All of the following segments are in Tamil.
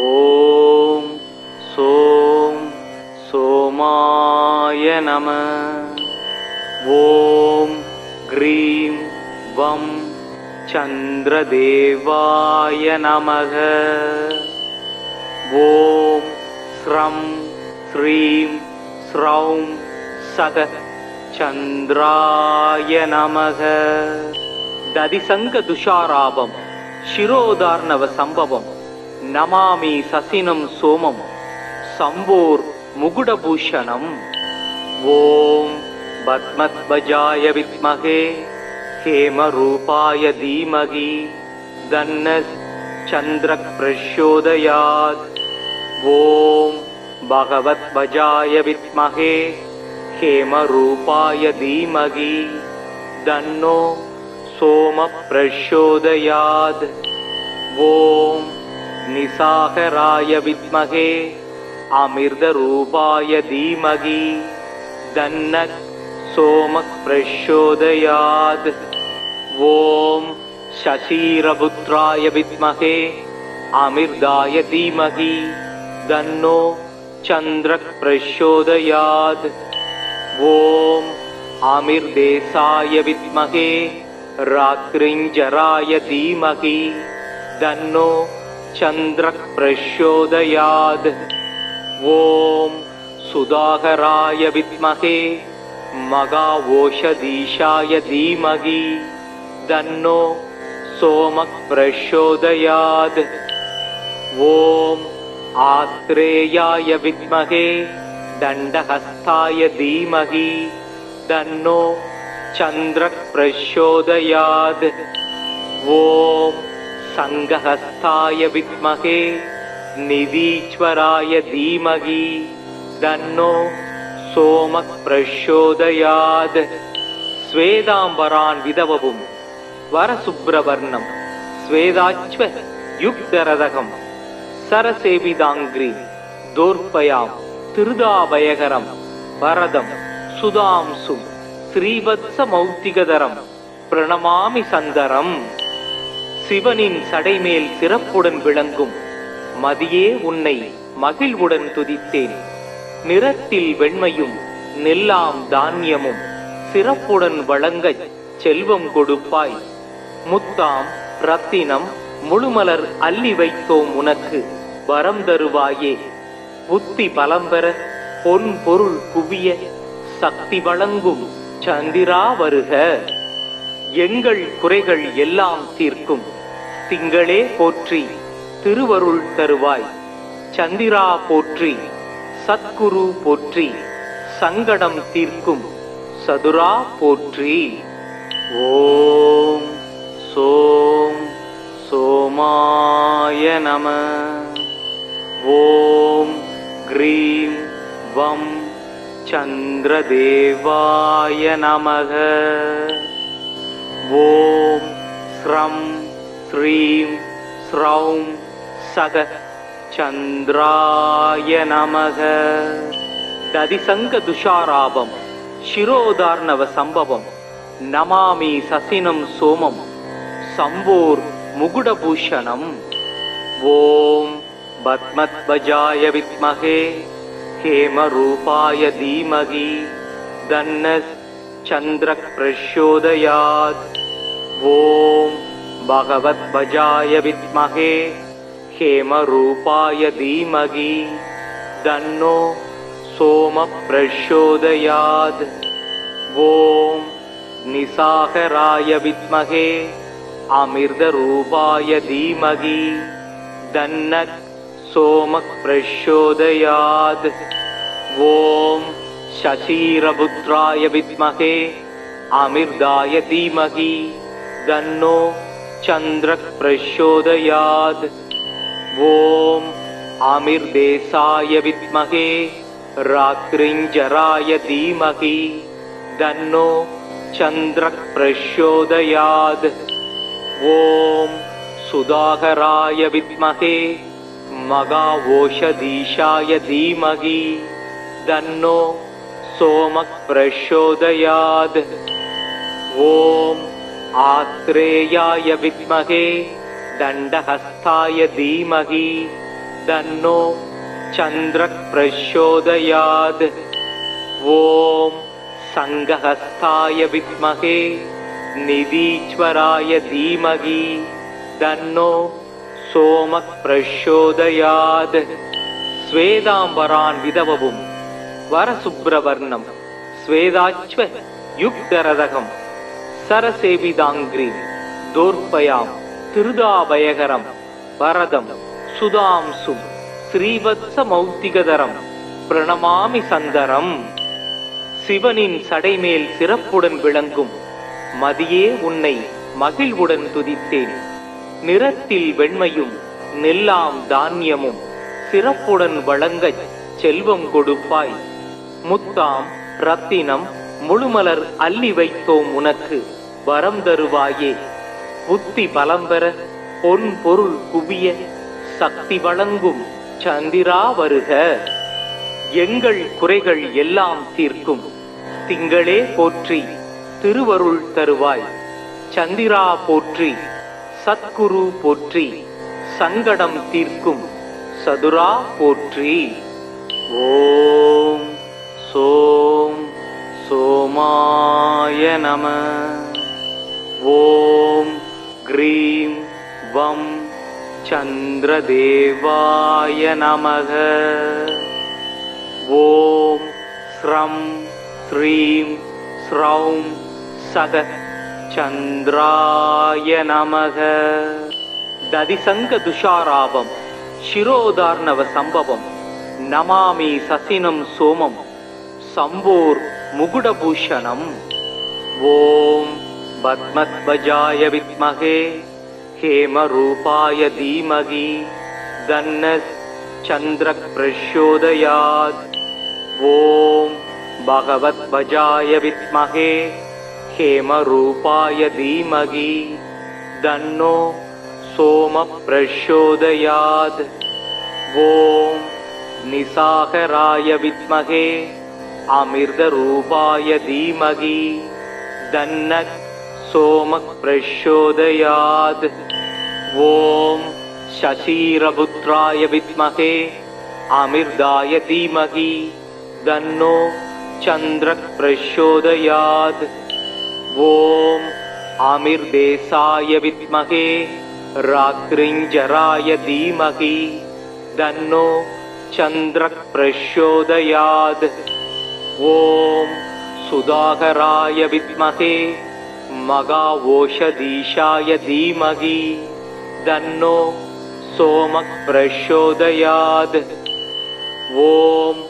ஓம் சோம் சோமாய நம. ஓம் க்ரீம் வம் சந்திரதேவாய நமக. ஓம் ஸ்ரம் ஸ்ரீம் ஸ்ரௌம் சக சந்திராய நமக. ததிசங்க துஷாராபம் சிரோதார்ணவ சம்பவம் நமாமி சசினம் சோமம் சம்போர் முகுடபூஷணம். ஓம் பத்மத்வஜாய வித்மகே ஹேமரூபாய தீமகி தன்னஸ் சந்திரக் பிரச்சோதயாத். ஓம் பகவத்வஜாய வித்மகே ஹேமரூபாய தீமகி தன்னோ சோம பிரச்சோதயாத். ஓம் நிசாகராய வித்மகே அமிர்தரூபாய தீமகி தன்னக் சோம பிரச்சோதயாத். ஓம் சசீரபுத்ராய வித்மகே அமிர்தாய தீமகி தன்னோ சந்திரக் பிரச்சோதயாத். ஓம் அமிர்தேசாய வித்மகே ராத்ரிஞ்சராய தீமகி தன்னோ சந்திரக் பிரச்சோதயாத். ஓம் சுதாகராய வித்மகே மகாவோஷதீஷாய தீமகி தன்னோ சோமக் பிரச்சோதயாத். ஓம் ஆத்ரேயாய வித்மகே தண்டஹஸ்தாய தீமகி தன்னோ சந்திரக் பிரச்சோதயாத். ஓம் சங்கஹஸ்தாய வித்மகே நிதீஸ்வராய தீமகி தன்னோ சோமக் பிரச்சோதயாத். ஸ்வேதாம்பரான் விதவவும் வரசுப்ரவர்ணம் ஸ்வேதாச்வ யுக்தரதகம் சரசேவிதாங்கிரி தோர்பயாம் திருதாபயகரம் வரதம் சுதாம்சும் ஸ்ரீவத்ச மௌத்திகதரம் பிரணமாமி சந்தரம். சிவனின் சடைமேல் சிறப்புடன் விளங்கும் மதியே உன்னை மகிழ்வுடன் துதித்தேன். நிறத்தில் வெண்மையும் நெல்லாம் தானியமும் சிறப்புடன் வழங்கச் செல்வம் கொடுப்பாய். முத்தாம் ரத்தினம் முழுமலர் அள்ளி வைத்தோம் உனக்கு வரம் தருவாயே. புத்தி பலம்பெற பொன் பொருள் குவிய சக்தி வழங்கும் சந்திரா வருக. எங்கள் குறைகள் எல்லாம் தீர்க்கும் திங்களே போற்றி திருவருள் தருவாய். சந்திரா போற்றி சத்குரு போற்றி சங்கடம் தீர்க்கும் சதுரா போற்றி. ஓம் சோம் சோமாய நம. ஓம் க்ரீம் வம் சந்திரதேவாய நமக. ஓம் ஸ்ரம் ஸ்ரீம் ஸ்ரௌம் சக சந்திராய நமக. ததிசங்க துஷாராபம் சிரோதார்ணவ சம்பவம் நமாமி சசினம் சோமம் சம்போர் முகுடபூஷணம். ஓம் பத்மத்வஜாய வித்மகே ஹேமரூபாய தீமகி தன்னஸ் சந்திரக் பிரச்சோதயாத். ஓம் பகவத்வஜாய வித்மகே ஹேமரூபாய தீமகி தன்னோ சோம பிரச்சோதயாத். ஓம் நிசாகராய வித்மகே அமிர்தரூபாய தீமகி தன்னக் சோம பிரச்சோதயாத். ஓம் சசீரபுத்ராய வித்மகே அமிர்தாய தீமகி தன்னோ சந்திரக் பிரச்சோதயாத். ஓம் அமிர்தேசாய வித்மகே ராத்ரிஞ்சராய தீமகி தன்னோ சந்திரக் பிரச்சோதயாத். ஓம் சுதாகராய வித்மகே மகாவோஷதீஷாய தீமகி தன்னோ சோமக் பிரச்சோதயாத். ஓம் ஆத்ரேயாய வித்மகே தண்டஹஸ்தாய தீமகி தன்னோ சந்திரக் பிரச்சோதயாத். ஓம் சங்கஹஸ்தாய வித்மகே நிதீஸ்வராய தீமகி தன்னோ சோமக் பிரச்சோதயாத். ஸ்வேதாம்பரான் விதவவும் வரசுப்ரவர்ணம் ஸ்வேதாச்வ யுக்தரதகம் சரசேவிதாங்கிரி தோர்பயாம் திருதாபயகரம் வரதம் சுதாம்சும் ஸ்ரீவத்ச மௌத்திகதரம் பிரணமாமி சந்தரம். சிவனின் சடைமேல் சிறப்புடன் விளங்கும் மதியே உன்னை மகிழ்வுடன் துதித்தேன். நிறத்தில் வெண்மையும் நெல்லாம் தானியமும் சிறப்புடன் வழங்கச் செல்வம் கொடுப்பாய். முத்தாம் ரத்தினம் முழுமலர் அள்ளி வைத்தோம் உனக்கு வரம் தருவாயே. புத்தி பலம்பெற பொன் பொருள் குவிய சக்தி வழங்கும் சந்திரா வருக. எங்கள் குறைகள் எல்லாம் தீர்க்கும் திங்களே போற்றி திருவருள் தருவாய். சந்திரா போற்றி சத்குரு போற்றி சங்கடம் தீர்க்கும் சதுரா போற்றி. ஓம் சோம் சோமாய நம. ஓம் க்ரீம் வம் சந்திரதேவாய நமக. ஓம் ஸ்ரம் ஸ்ரீம் ஸ்ரௌம் சக சந்திராய நமக. ததிசங்க துஷாராபம் சிரோதார்ணவ சம்பவம் நமாமி சசினம் சோமம் சம்போர் முகுடபூஷணம். ஓம் பத்மத்வஜாய வித்மகே ஹேமரூபாய தீமகி தன்னஸ் சந்திரக் பிரச்சோதயாத். ஓம் பகவத்வஜாய வித்மகே ஹேமரூபாய தீமகி தன்னோ சோம பிரச்சோதயாத். ஓம் நிசாகராய வித்மகே அமிர்தரூபாய தீமகி தன்னக் சோமக் பிரச்சோதயாத். ஓம் சசீரபுத்ராய வித்மகே அமிர்தாய தீமகி தன்னோ சந்திரக் பிரச்சோதயாத். ஓம் அமிர்தேசாய வித்மகே ராத்ரிஞ்சராய தீமகி தன்னோ சந்திரக் பிரச்சோதயாத். ஓம் சுதாகராய வித்மகே மகாவோஷதீஷாய தீமகி தன்னோ சோமக் பிரச்சோதயாத். ஓம்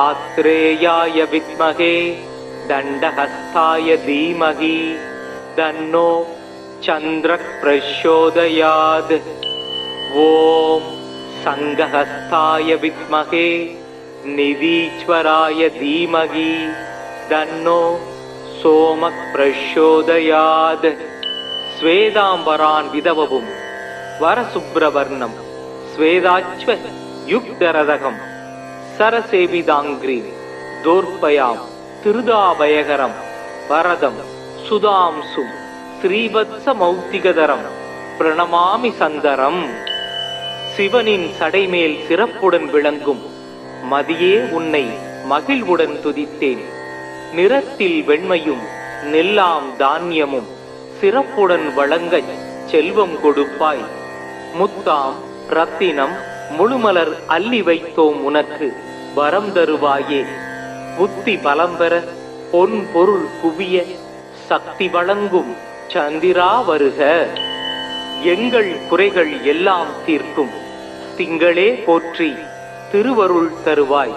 ஆத்ரேயாய வித்மகே தண்டஹஸ்தாய தீமகி தன்னோ சந்திரக் பிரச்சோதயாத். ஓம் சங்கஹஸ்தாய வித்மகே நிதீஸ்வராய தீமகி தன்னோ சோமக் பிரச்சோதயாத். ஸ்வேதாம்பரான் விதவவும் வரசுப்ரவர்ணம் ஸ்வேதாச்வ யுக்தரதகம் சரசேவிதாங்கிரி தோர்பயாம் திருதாபயகரம் வரதம் சுதாம்சும் ஸ்ரீவத்ச மௌத்திகதரம் பிரணமாமி சந்தரம். சிவனின் சடைமேல் சிறப்புடன் விளங்கும் மதியே உன்னை மகிழ்வுடன் துதித்தேன். நிறத்தில் வெண்மையும் நெல்லாம் தானியமும் சிறப்புடன் வழங்கச் செல்வம் கொடுப்பாய். முத்தாம் ரத்தினம் முழுமலர் அள்ளி வைத்தோம் உனக்கு வரம் தருவாயே. புத்தி பலம்பெற பொன் பொருள் குவிய சக்தி வழங்கும் சந்திரா வருக. எங்கள் குறைகள் எல்லாம் தீர்க்கும் திங்களே போற்றி திருவருள் தருவாய்.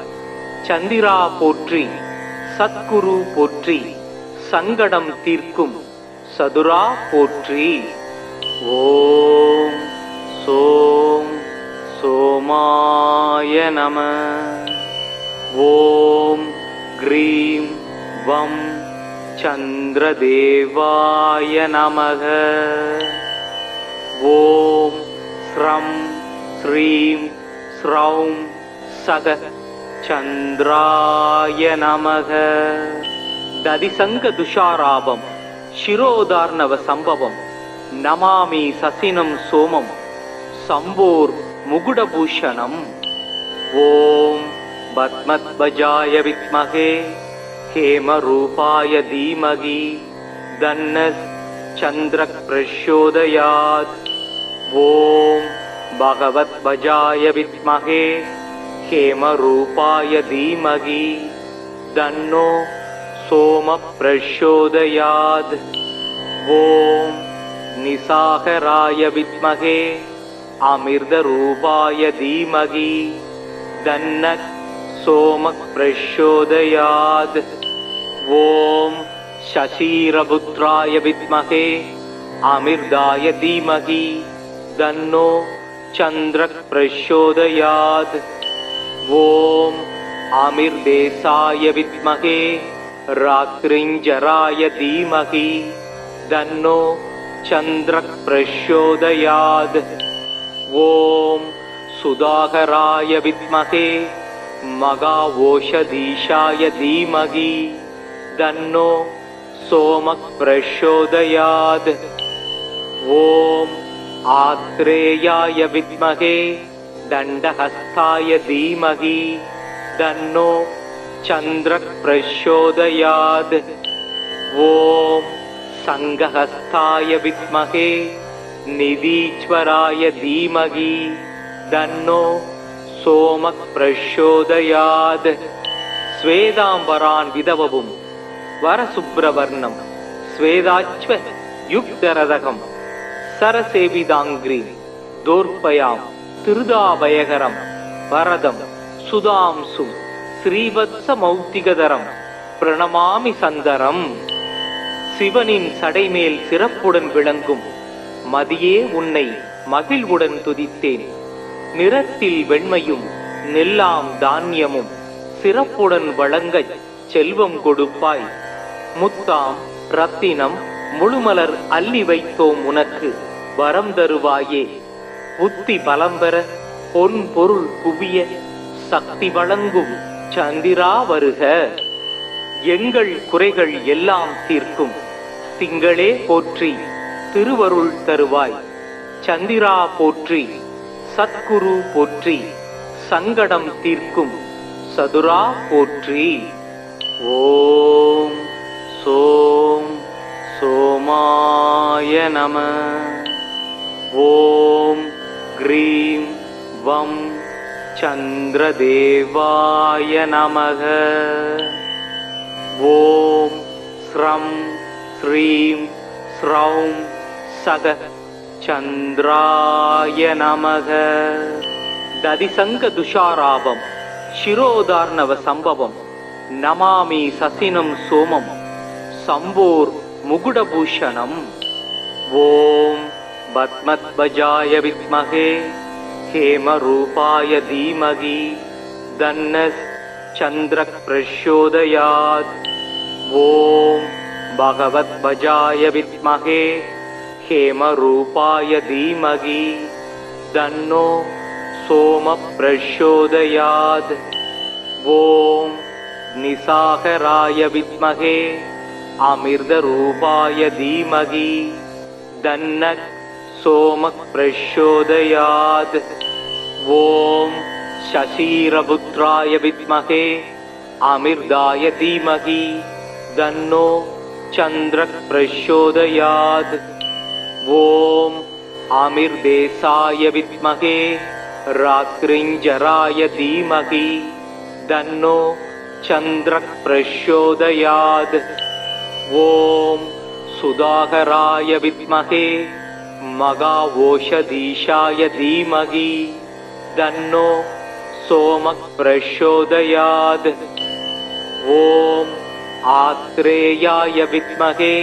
சந்திரா போற்றி சத்குரு போற்றி சங்கடம் தீர்க்கும் சதுரா போற்றி. ஓம் சோம் சோமாய நம. ஓம் க்ரீம் வம் சந்திரதேவாய நமக. ஓம் ஸ்ரம் ஸ்ரீம் ஸ்ரௌம் சக சந்திராய நமக. ததிசங்க துஷாராபம் சிரோதார்ணவ சம்பவம் நமாமி சசினம் சோமம் சம்போர் मुकुटभूषणम् ॐ पद्मध्वजाय विद्महे हेमरूपाय धीमहि तन्नः चन्द्रः प्रचोदयात् ॐ भगवद्वजाय विद्महे हेमरूपाय धीमहि तन्नो सोमः प्रचोदयात् ॐ निशाकराय विद्महे अमृतरूपाय धीमहि तन्नः सोमः प्रचोदयात् ॐ शशिरपुत्राय विद्महे अमृताय धीमहि तन्नो चन्द्रः प्रचोदयात् ॐ अमृतेशाय विद्महे रात्रिञ्जराय धीमहि तन्नो चन्द्रः प्रचोदयात् ॐ सुधाकराय विद्महे मघाओषधीशाय धीमहि तन्नो सोमः प्रचोदयात् ॐ आत्रेयाय विद्महे दण्डहस्ताय धीमहि तन्नो चन्द्रः प्रचोदयात् ॐ संघहस्ताय विद्महे निधीश्वराय धीमहि तन्नो सोमः प्रचोदयात् स्वेदाम्बरान् विधवम् वरसुब्रवर्णं स्वेदाच्व युक्तरदकं सरसेविदाङ्ग्रीं दोर्पयां திருதாபயகரம் வரதம் சுதாம்சும் ஸ்ரீவத்சமௌக்திகதரம் பிரணமாமி சந்தரம். சிவனின் சடைமேல் சிறப்புடன் விளங்கும் மதியே உன்னை மகிழ்வுடன் துதித்தேன். நிறத்தில் வெண்மையும் நெல்லாம் தானியமும் சிறப்புடன் வழங்கச் செல்வம் கொடுப்பாய். முத்தாம் ரத்தினம் முழுமலர் அள்ளி வைத்தோம் உனக்கு வரம் தருவாயே. புத்தி பலம்பெற பொன் பொருள் குவிய சக்தி வழங்கும் சந்திரா வருக. எங்கள் குறைகள் எல்லாம் தீர்க்கும் திங்களே போற்றி திருவருள் தருவாய். சந்திரா போற்றி சத்குரு போற்றி சங்கடம் தீர்க்கும் சதுரா போற்றி. ஓம் சோம் சோமாய நம. ஓம் க்ரீம் வம் சந்திரதேவாய நமக. ஓம் ஸ்ரம் ஸ்ரீம் ஸ்ரௌம் சக சந்திராய நமக. ததிசங்க துஷாராபம் சிரோதார்ணவ சம்பவம் நமாமி சசினம் சோமம் சம்போர் முகுடபூஷணம். ஓம் பத்மத்வஜாய வித்மஹே हेमरूपाय धीमहि तन्नः चन्द्रः प्रचोदयात् ॐ भगवद्वजाय विद्महे हेमरूपाय धीमहि तन्नो सोमः प्रचोदयात् ॐ निशाकराय विद्महे अमृतरूपाय धीमहि तन्नः सोमः प्रचोदयात् ॐ शशिरपुत्राय विद्महे अमृताय धीमहि तन्नो चन्द्रः प्रचोदयात् ॐ अमृतेशाय विद्महे रात्रिञ्जराय धीमहि तन्नो चन्द्रः प्रचोदयात् ॐ सुधाकराय विद्महे मघाओषधीशाय धीमहि तन्नो सोमः प्रचोदयात् ॐ आत्रेयाय विद्महे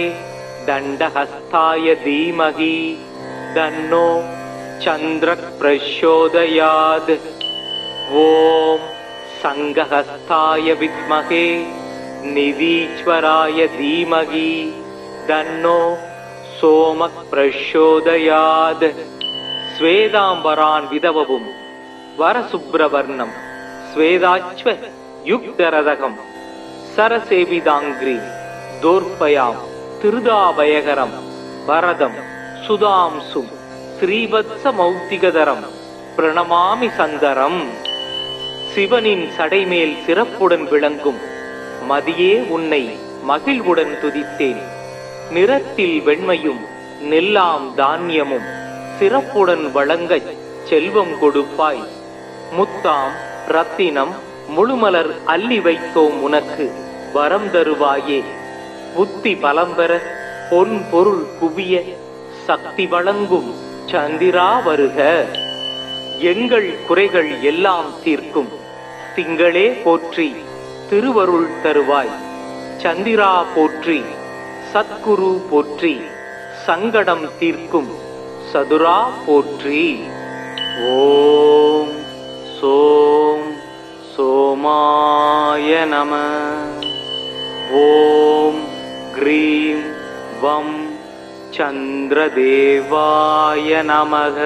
दण्डहस्ताय धीमहि तन्नो चन्द्रः प्रचोदयात् ॐ संघहस्ताय विद्महे निधीश्वराय धीमहि तन्नो सोमः प्रचोदयात् स्वेदाम्बरान् विधवम् वरसुब्रवर्णं स्वेदाच्व युक्तरदकं सरसेविदाङ्ग्रीं दोर्पयां திருதாபயகரம் வரதம் சுதாம்சும் ஸ்ரீவத்சமௌக்திகதரம் பிரணமாமி சந்தரம். சிவனின் சடைமேல் சிறப்புடன் விளங்கும் மதியே உன்னை மகிழ்வுடன் துதித்தேன். நிறத்தில் வெண்மையும் நெல்லாம் தானியமும் சிறப்புடன் வழங்கச் செல்வம் கொடுப்பாய். முத்தாம் ரத்தினம் முழுமலர் அள்ளி வைத்தோம் உனக்கு வரம் தருவாயே. புத்தி பலம் பெற பொன் பொருள் குவிய சக்தி வழங்கும் சந்திரா வருக. எங்கள் குறைகள் எல்லாம் தீர்க்கும் திங்களே போற்றி திருவருள் தருவாய். சந்திரா போற்றி சத்குரு போற்றி சங்கடம் தீர்க்கும் சதுரா போற்றி. ஓம் சோம் சோமாய நம. ஓம் க்ரீம் வம் சந்திரதேவாய நமக.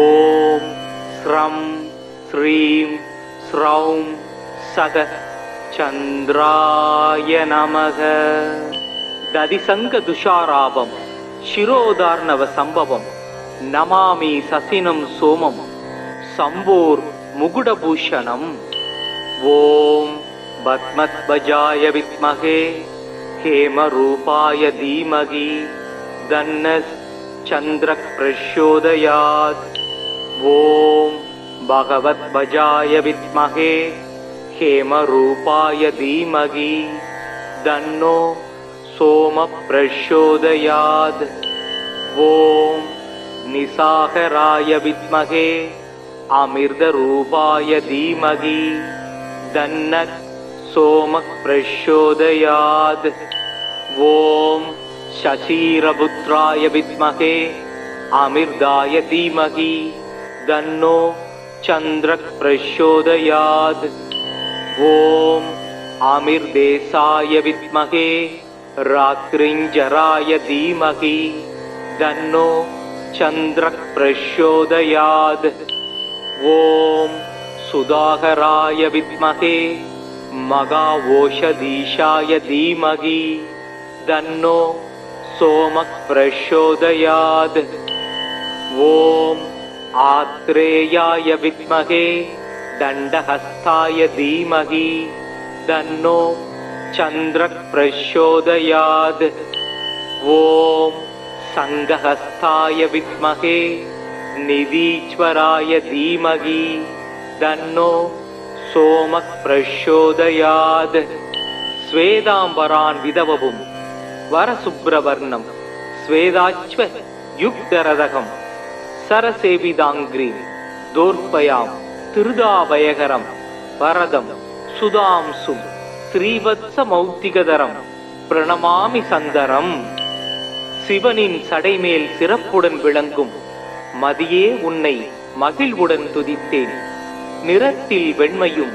ஓம் ஸ்ரம் ஸ்ரீம் ஸ்ரௌம் சக சந்திராய நமக. ததிசங்க துஷாராபம் சிரோதார்ணவ சம்பவம் நமாமி சசினம் சோமம் சம்போர் முகுடபூஷணம். ஓம் பத்மத்வஜாய வித்மகே ஹேமரூபாய தீமகி தன்னஸ் சந்திரக் பிரச்சோதயாத். ஓம் பகவத்வஜாய வித்மகே ஹேமரூபாய தீமகி தன்னோ சோம பிரச்சோதயாத். ஓம் நிசாகராய வித்மகே அமிர்தரூபாய தீமகி தன்னத் சோம பிரச்சோதயாத். ஓம் சசீரபுத்ராய வித்மகே அமிர்தாய தீமகி தன்னோ சந்திரக் பிரச்சோதயாத். ஓம் அமிர்தேசாய வித்மகே ராத்ரிஞ்சராய தீமகி தன்னோ சந்திரக் பிரச்சோதயாத். ஓம் சுதாகராய வித்மகே மகாவோஷதீஷாய தீமகி தன்னோ சோமக் பிரச்சோதயாத். ஓம் ஆத்ரேயாய வித்மகே தண்டஹஸ்தாய தீமகி தன்னோ சந்திரக் பிரச்சோதயாத். ஓம் சங்கஹஸ்தாய வித்மகே நிதீஸ்வராய தீமகி தன்னோ சோமக் பிரச்சோதயாத். ஸ்வேதாம்பரான் விதவவும் வரசுப்ரவர்ணம் ஸ்வேதாச்வ யுக்தரதகம் சரசேவிதாங்கிரீம் தோர்பயாம் திருதாபயகரம் வரதம் சுதாம்சும் ஸ்ரீவத்ச மௌத்திகதரம் பிரணமாமி சந்தரம். சிவனின் சடைமேல் சிறப்புடன் விளங்கும் மதியே உன்னை மகிழ்வுடன் துதித்தேன். நிறத்தில் வெண்மையும்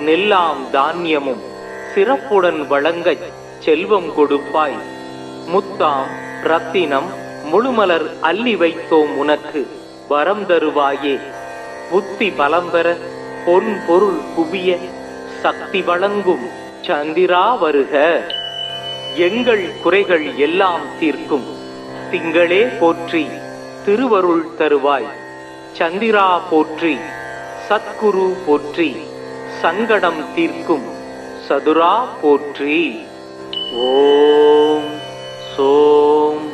நெல்லாம் தானியமும் சிறப்புடன் வழங்கச் செல்வம் கொடுப்பாய். முத்தாம் ரத்தினம் முழுமலர் அள்ளி வைத்தோம் உனக்கு வரம் தருவாயே. புத்தி பலம் பெற பொன் பொருள் குவிய சக்தி வழங்கும் சந்திரா வருக. எங்கள் குறைகள் எல்லாம் தீர்க்கும் திங்களே போற்றி திருவருள் தருவாய். சந்திரா போற்றி சத்குரு போற்றி சங்கடம் தீர்க்கும் சதுரா போற்றி. ஓம் சோம்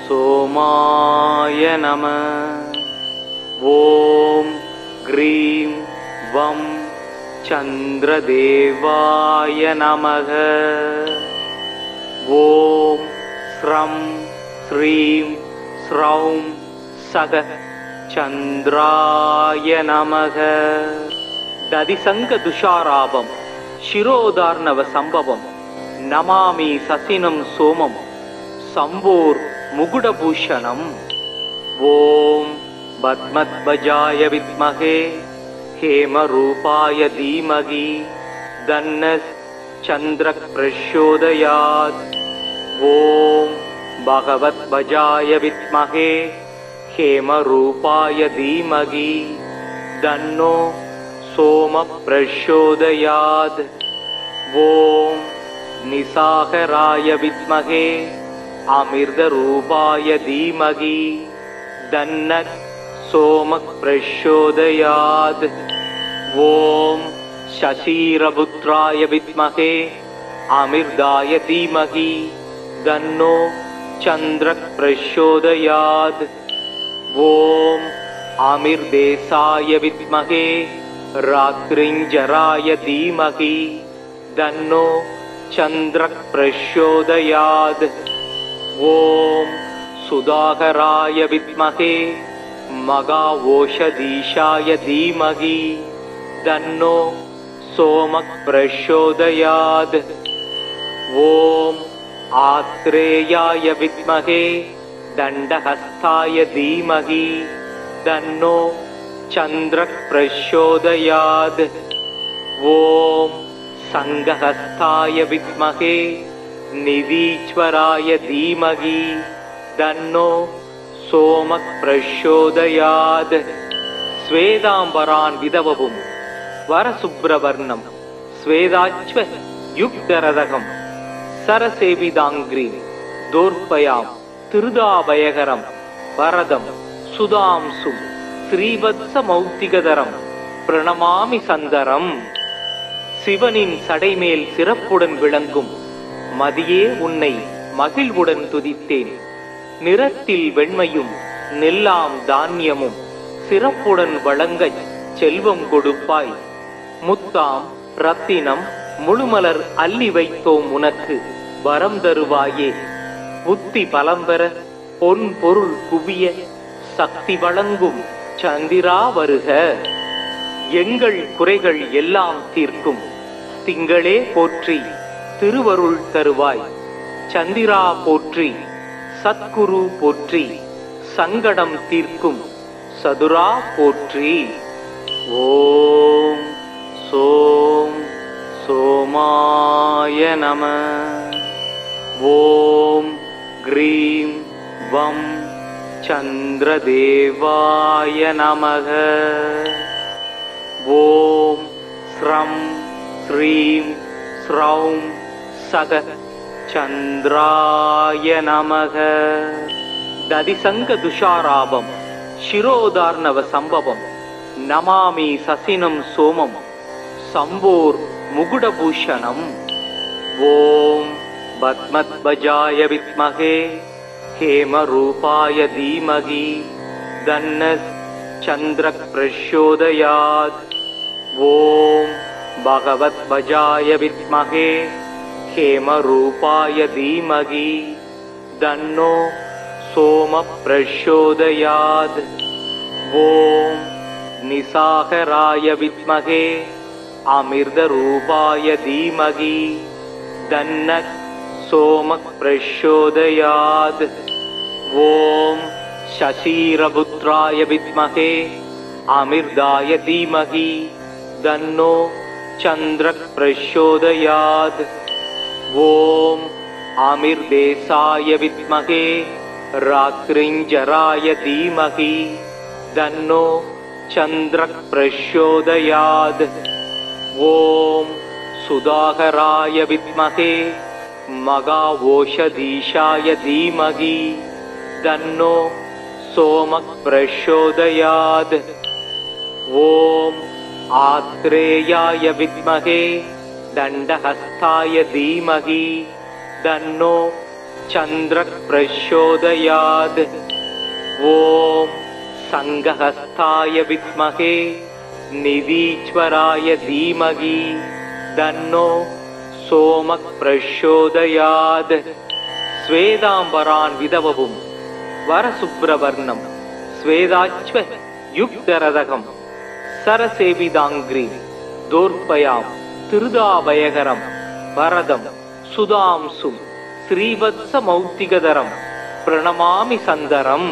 சோமாய நம. ஓம் க்ரீம் வம் சந்திரதேவாய நமக. ஓம் ஸ்ரம் ஸ்ரீம் ஸ்ரௌம் சக சந்திராய நமக. ததிசங்க துஷாராபம் சிரோதார்ணவ சம்பவம் நமாமி சசினம் சோமம் சம்போர் முகுடபூஷணம். ஓம் பத்மத்வஜாய வித்மகே ஹேமரூபாய தீமகி தன்னஸ் சந்திரக் பிரச்சோதயாத். ஓம் பகவத்வஜாய வித்மகே ஹேமரூபாய தீமகி தன்னோ சோம பிரச்சோதயாத். ஓம் நிசாகராய வித்மகே அமிர்தரூபாய தீமகி தன்னத் सोमः प्रचोदयात्। ॐ शशिरपुत्राय विद्महे अमिर्दाय धीमहि तन्नो चन्द्रः प्रचोदयात्। ॐ आमिर्देशाय विद्महे रात्रिञ्जराय धीमहि तन्नो चन्द्रः प्रचोदयात्। ॐ सुधाकराय विद्महे मघाओषधीशाय धीमहि तन्नो सोमः प्रचोदयात्। ॐ आत्रेयाय विद्महे दण्डहस्ताय धीमहि तन्नो चन्द्रः प्रचोदयात्। ॐ संघहस्ताय विद्महे निधीश्वराय धीमहि तन्नो सोमः प्रचोदयात्। स्वेदाम्बरान् विधवपुं वरशुभ्रवर्णं स्वेदाच्व युक्तरदकं सरसेविदाङ्घ्रिं दोर्पयां திருதாபயகரம் வரதம் சுதாம்சும் ஸ்ரீவத்சமௌக்திகதரம் பிரணமாமி சந்தரம். சிவனின் சடைமேல் சிறப்புடன் விளங்கும் மதியே உன்னை மகிழ்வுடன் துதித்தேன். நிறத்தில் வெண்மையும் நெல்லாம் தானியமும் சிறப்புடன் வழங்கச் செல்வம் கொடுப்பாய். முத்தாம் ரத்தினம் முழுமலர் அள்ளி வைத்தோம் உனக்கு வரம் தருவாயே. புத்தி பலம் பெற பொன் பொருள் குவிய சக்தி வழங்கும் சந்திரா வருக. எங்கள் குறைகள் எல்லாம் தீர்க்கும் திங்களே போற்றி திருவருள் தருவாய். சந்திரா போற்றி சத்குரு போற்றி சங்கடம் தீர்க்கும் சதுரா போற்றி. ஓம் சோம் சோமாய நம. ஓம் க்ரீம் வம் சந்திரதேவாய நமக. ஓம் ஸ்ரம் ஸ்ரீம் ஸ்ரௌம் சக சந்திராய நமக. ததிசங்க துஷாராபம் சிரோதார்ணவ சம்பவம் நமாமி சசினம் சோமம் சம்போர் முகுடபூஷணம். ஓம் பத்மத்வஜாய வித்மகே हेमरूपाय धीमहि तन्नः चन्द्रः प्रचोदयात्. ॐ भगवद्वजाय विद्महे हेमरूपाय धीमहि तन्नो सोमः प्रचोदयात्. ॐ निशाकराय विद्महे अमृतरूपाय धीमहि तन्नः सोमः प्रचोदयात्. ॐ शशिरपुत्राय विद्महे अमिर्दाय धीमहि तन्नो चन्द्रः प्रचोदयात्. ॐ आमिर्देशाय विद्महे रात्रिञ्जराय धीमहि तन्नो चन्द्रः प्रचोदयात्. ॐ सुधाकराय विद्महे मघाओषधीशाय धीमहि तन्नो सोमः प्रचोदयात्. ॐ आत्रेयाय विद्महे दण्डहस्ताय धीमहि तन्नो चन्द्रः प्रचोदयात्. ॐ संघहस्ताय विद्महे निधीश्वराय धीमहि तन्नो सोमः प्रचोदयात्. स्वेदाम्बरान् विधवपुं वरशुभ्रवर्णं स्वेदाच्व युक्तरदकं सरसेविदाङ्घ्रिं दोर्पयां திருதாபயகரம் வரதம் சுதாம்சும் ஸ்ரீவத்சமௌக்திகதரம் பிரணமாமி சந்தரம்.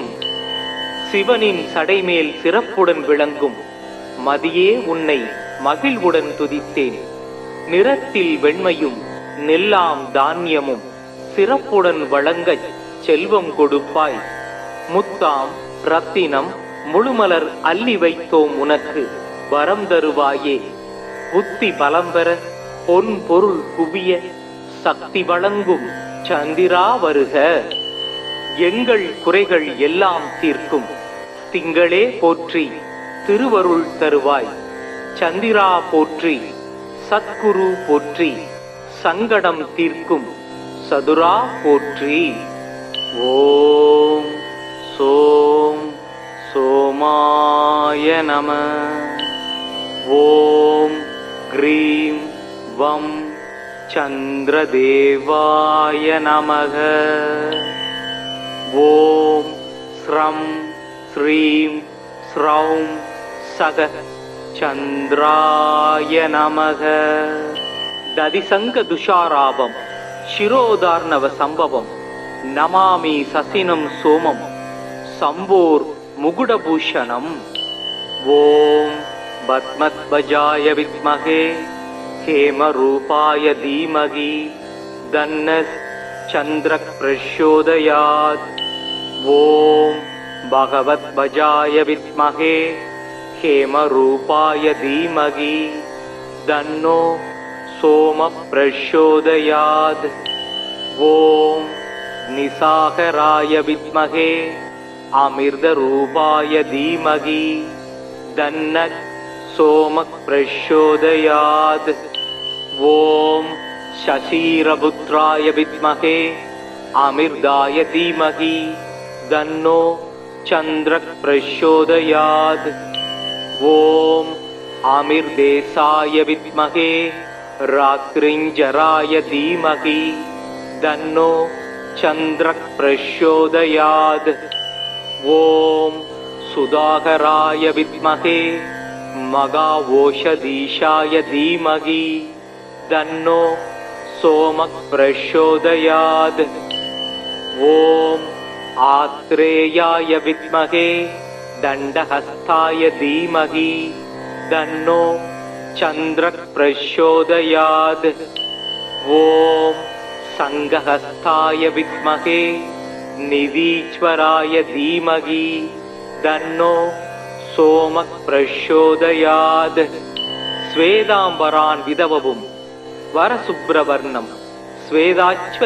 சிவனின் சடைமேல் சிறப்புடன் விளங்கும் மதியே உன்னை மகிழ்வுடன் துதித்தேன். நிறத்தில் வெண்மையும் நெல்லாம் தானியமும் சிறப்புடன் வழங்கச் செல்வம் கொடுப்பாய். முத்தாம் ரத்தினம் முழுமலர் அள்ளி வைத்தோம் உனக்கு வரம் தருவாயே. புத்தி பலம் பெற பொன் பொருள் குவிய சக்தி வழங்கும் சந்திரா வருக. எங்கள் குறைகள் எல்லாம் தீர்க்கும் திங்களே போற்றி திருவருள் தருவாய். சந்திரா போற்றி சத்குரு போற்றி சங்கடம் தீர்க்கும் சதுரா போற்றி. ஓம் சோம் சோமாய நம. ஓம் க்ரீம் வம் சந்திரதேவாய நமக. ஓம் ஸ்ரம் ஸ்ரீம் ஸ்ரௌம் சக சந்திராய நமக. ததிசங்க துஷாராபம் சிரோதார்ணவ சம்பவம் நமாமி சசினம் சோமம் சம்போர் முகுடபூஷணம். ஓம் பத்மத்வஜாய வித்மகே ஹேமரூபாய தீமகி தன்னஸ் சந்திரக் பிரச்சோதயாத். ஓம் பகவத்வஜாய வித்மகே ஹேமரூபாய தீமகி தன்னோ சோம பிரச்சோதயாத். ஓம் நிசாகராய வித்மகே அமிர்தரூபாய தீமகி தன்னக் சோம பிரச்சோதயாத். ஓம் சசீரபுத்ராய வித்மகே அமிர்தாய தீமகி தன்னோ சந்திரக் பிரச்சோதயாத். ஓம் அமிர்தேசாய வித்மகே ராத்ரிஞ்சராய தீமகி தன்னோ சந்திரக் பிரச்சோதயாத். ஓம் சுதாகராய வித்மகே மகாவோஷதீஷாய தீமகி தன்னோ சோமக் பிரச்சோதயாத். ஓம் ஆத்ரேயாய வித்மகே தண்டஹஸ்தாய தீமகி தன்னோ சந்திரக் பிரச்சோதயாத். ஓம் சங்கஹஸ்தாய வித்மகே நிதீஸ்வராய தீமகி தன்னோ சோமக் பிரச்சோதயாத். ஸ்வேதாம்பரான் விதவவும் வரசுப்ரவர்ணம் ஸ்வேதாச்வ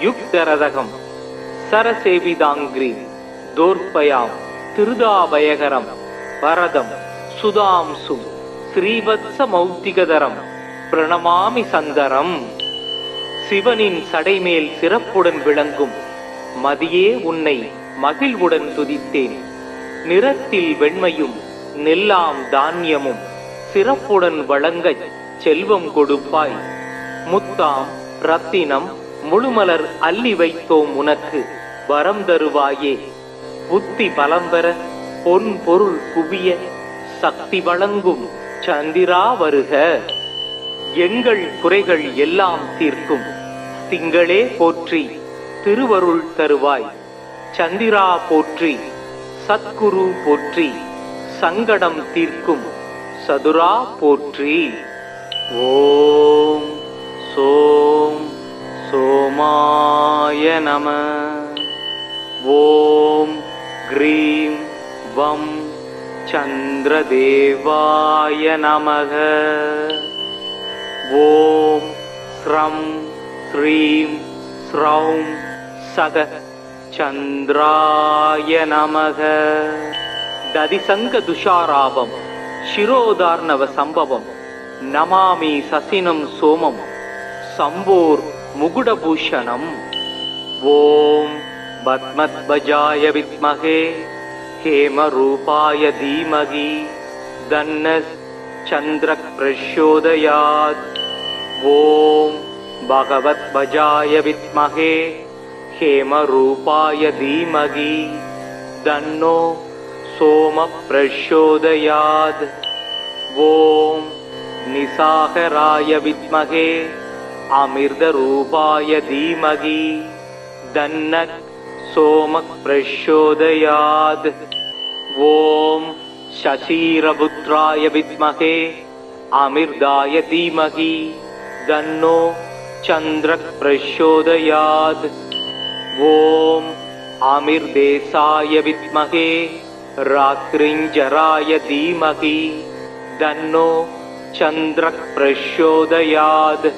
யுக்தரதகம் சரசேவிதாங்கிரி தோர்பயாம் திருதாபயகரம் வரதம் சுதாம்சும் ஸ்ரீவத்ச மௌத்திகதரம் பிரணமாமி சந்தரம். சிவனின் சடைமேல் சிறப்புடன் விளங்கும் மதியே உன்னை மகிழ்வுடன் துதித்தேன். நிறத்தில் வெண்மையும் நெல்லாம் தானியமும் சிறப்புடன் வழங்கச் செல்வம் கொடுப்பாய். முத்தாம் ரத்தினம் முழுமலர் அள்ளி வைத்தோம் உனக்கு வரம் தருவாயே. புத்தி பலம்பெற பொன் பொருள் குவிய சக்தி வழங்கும் சந்திரா வருக. எங்கள் குறைகள் எல்லாம் தீர்க்கும் திங்களே போற்றி திருவருள் தருவாய். சந்திரா போற்றி சத்குரு போற்றி சங்கடம் தீர்க்கும் சதுரா போற்றி. ஓம் சோம் சோமாய நம. ஓம் க்ரீம் வம் சந்திரதேவாய நமக. ஓம் ஸ்ரம் ஸ்ரீம் ஸ்ரௌம் சக சந்திராய நமக. ததிசங்க துஷாராபம் சிரோதார்ணவ சம்பவம் நமாமி சசினம் சோமம் சம்போர் முகுடபூஷணம். ஓம் பத்மத்வஜாய வித்மகே ஹேமரூபாய தீமகி தன்னஸ் சந்திரக் பிரச்சோதயாத். ஓம் பகவத்வஜாய வித்மகே ஹேமரூபாய தீமகி தன்னோ சோம பிரச்சோதயாத். ஓம் நிசாகராய வித்மகே அமிர்தரூபாய தீமகி தன்னக் சோமக் பிரச்சோதயாத். ஓம் சசீரபுத்ராய வித்மகே அமிர்தாய தீமகி தன்னோ சந்திரக் பிரச்சோதயாத். ஓம் அமிர்தேசாய வித்மகே ராத்ரிஞ்சராய தீமகி தன்னோ சந்திரக் பிரச்சோதயாத்.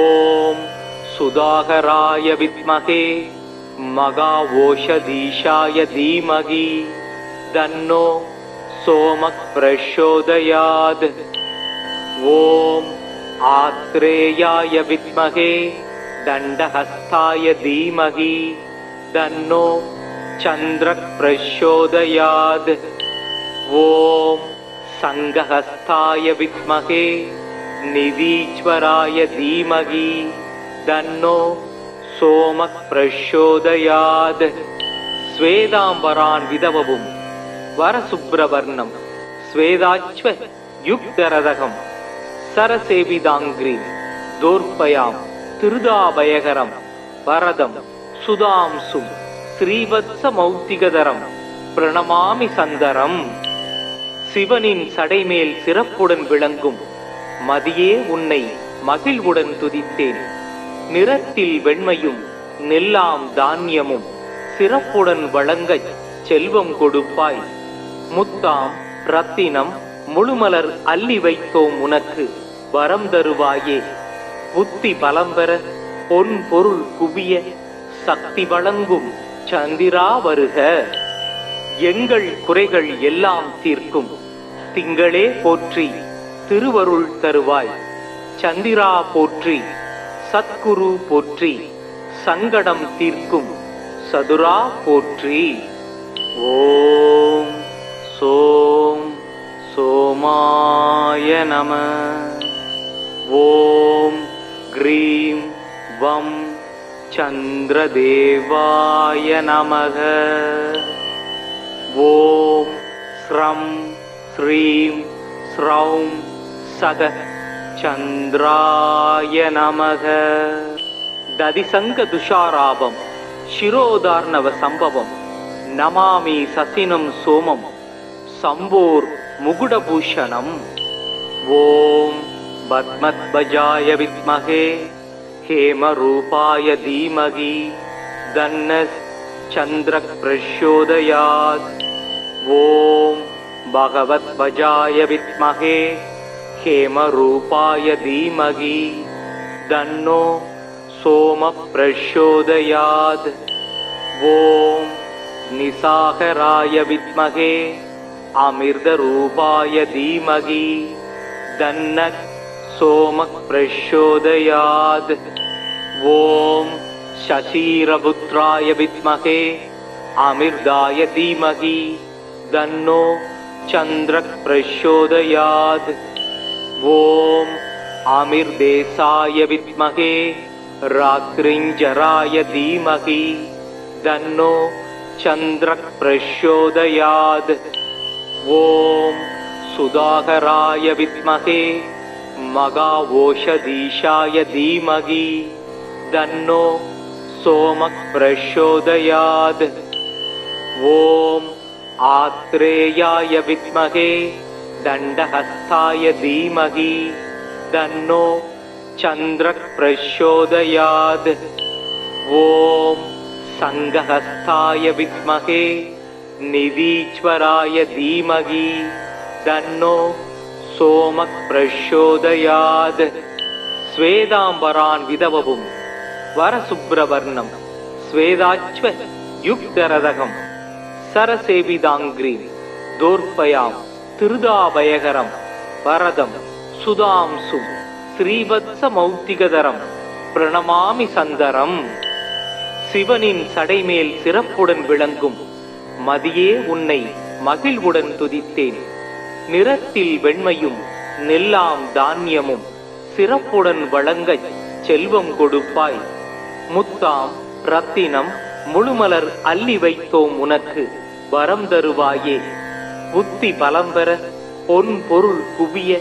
ஓம் சுதாகராய வித்மகே மகாவோஷதீஷாய தீமகி தன்னோ சோமக் பிரச்சோதயாத். ஓம் ஆத்ரேயாய வித்மகே தண்டஹஸ்தாய தீமகி தன்னோ சந்திரக் பிரச்சோதயாத். ஓம் சங்கஹஸ்தாய வித்மகே நிதீஸ்வராய தீமகி தன்னோ சோமக் பிரச்சோதயாத். ஸ்வேதாம்பரான் விதவவும் வரசுப்ரவர்ணம் ஸ்வேதாச்வ யுக்தரதகம் சரசேவிதாங்கிரி தோர்பயாம் திருதாபயகரம் வரதம் சுதாம்சும் ஸ்ரீவத்ச மௌத்திகதரம் பிரணமாமி சந்தரம். சிவனின் சடைமேல் சிறப்புடன் விளங்கும் மதியே உன்னை மகிழ்வுடன் துதித்தேன். நிறத்தில் வெண்மையும் நெல்லாம் தானியமும் சிறப்புடன் வழங்கச் செல்வம் கொடுப்பாய். முத்தாம் ரத்தினம் முழுமலர் அள்ளி வைத்தோம் உனக்கு வரம் தருவாயே. புத்தி பலம்பெற பொன் பொருள் குவிய சக்தி வழங்கும் சந்திரா வருக. எங்கள் குறைகள் எல்லாம் தீர்க்கும் திங்களே போற்றி திருவருள் தருவாய். சந்திரா போற்றி சத்குரு போற்றி சங்கடம் தீர்க்கும் சதுரா போற்றி. ஓம் சோம் சோமாய நம. ஓம் க்ரீம் வம் சந்திரதேவாய நமக. ஓம் ஸ்ரம் ஸ்ரீம் ஸ்ரௌம் சக சந்திராய நமக. ததிசங்க துஷாராபம் சிரோதார்ணவ சம்பவம் நமாமி சசினம் சோமம் சம்போர் முகுடபூஷணம். ஓம் பத்மத்வஜாய வித்மகே ஹேமரூபாய தீமகி தன்னஸ் சந்திரக் பிரச்சோதயாத். ஓம் பகவத்வஜாய வித்மகே ஹேமரூபாய தீமகி தன்னோ சோம பிரச்சோதயாத். ஓம் நிசாகராய வித்மகே அமிர்தரூபாய தீமகி தன்னக் சோமக் பிரச்சோதயாத். ஓம் சசீரபுத்ராய வித்மகே அமிர்தாய தீமகி தன்னோ சந்திரக் பிரச்சோதயாத். ஓம் அமிர்தேசாய வித்மகே ராத்ரிஞ்சராய தீமகி தன்னோ சந்திரக் பிரச்சோதயாத். ஓம் சுதாகராய வித்மகே மகாவோஷதீஷாய தீமகி தன்னோ சோமக் பிரச்சோதயாத். ஓம் ஆத்ரேயாய வித்மகே தண்டஹஸ்தாய தீமகி தன்னோ சந்திரக் பிரச்சோதயாத். ஓம் சங்கஹஸ்தாய வித்மகே நிதீஸ்வராய தீமகி தன்னோ சோமக் பிரச்சோதயாத். ஸ்வேதாம்பரான் விதவவும் வரசுப்ரவர்ணம் ஸ்வேதாச்வ யுக்தரதகம் சரசேவிதாங்கிரி தோர்பயாம் திருதாபயகரம் வரதம் சுதாம்சும் ஸ்ரீவத்ச மௌத்திகதரம் பிரணமாமி சந்தரம். சிவனின் சடைமேல் சிறப்புடன் விளங்கும் மதியே உன்னை மகிழ்வுடன் துதித்தேன். நிறத்தில் வெண்மையும் நெல்லாம் தானியமும் சிறப்புடன் வழங்கச் செல்வம் கொடுப்பாய். முத்தாம் ரத்தினம் முழுமலர் அள்ளி வைத்தோம் உனக்கு வரம் தருவாயே. புத்தி பலம்பெற பொன் பொருள் குவிய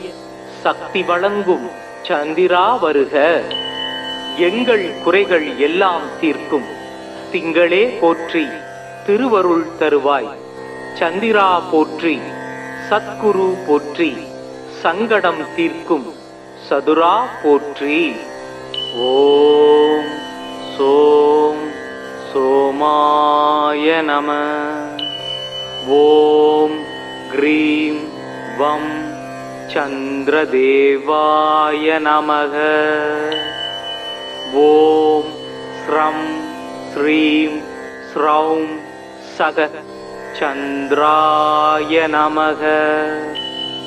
சக்தி வழங்கும் சந்திரா வருக. எங்கள் குறைகள் எல்லாம் தீர்க்கும் திங்களே போற்றி திருவருள் தருவாய். சந்திரா போற்றி சத்குரு போற்றி சங்கடம் தீர்க்கும் சதுரா போற்றி. ஓம் சோம் சோமாய நம. ஓம் க்ரீம் வம் சந்திரதேவாய நமக. ஓம் ஸ்ரம் ஸ்ரீம் ஸ்ரௌம் சக चन्द्राय नमः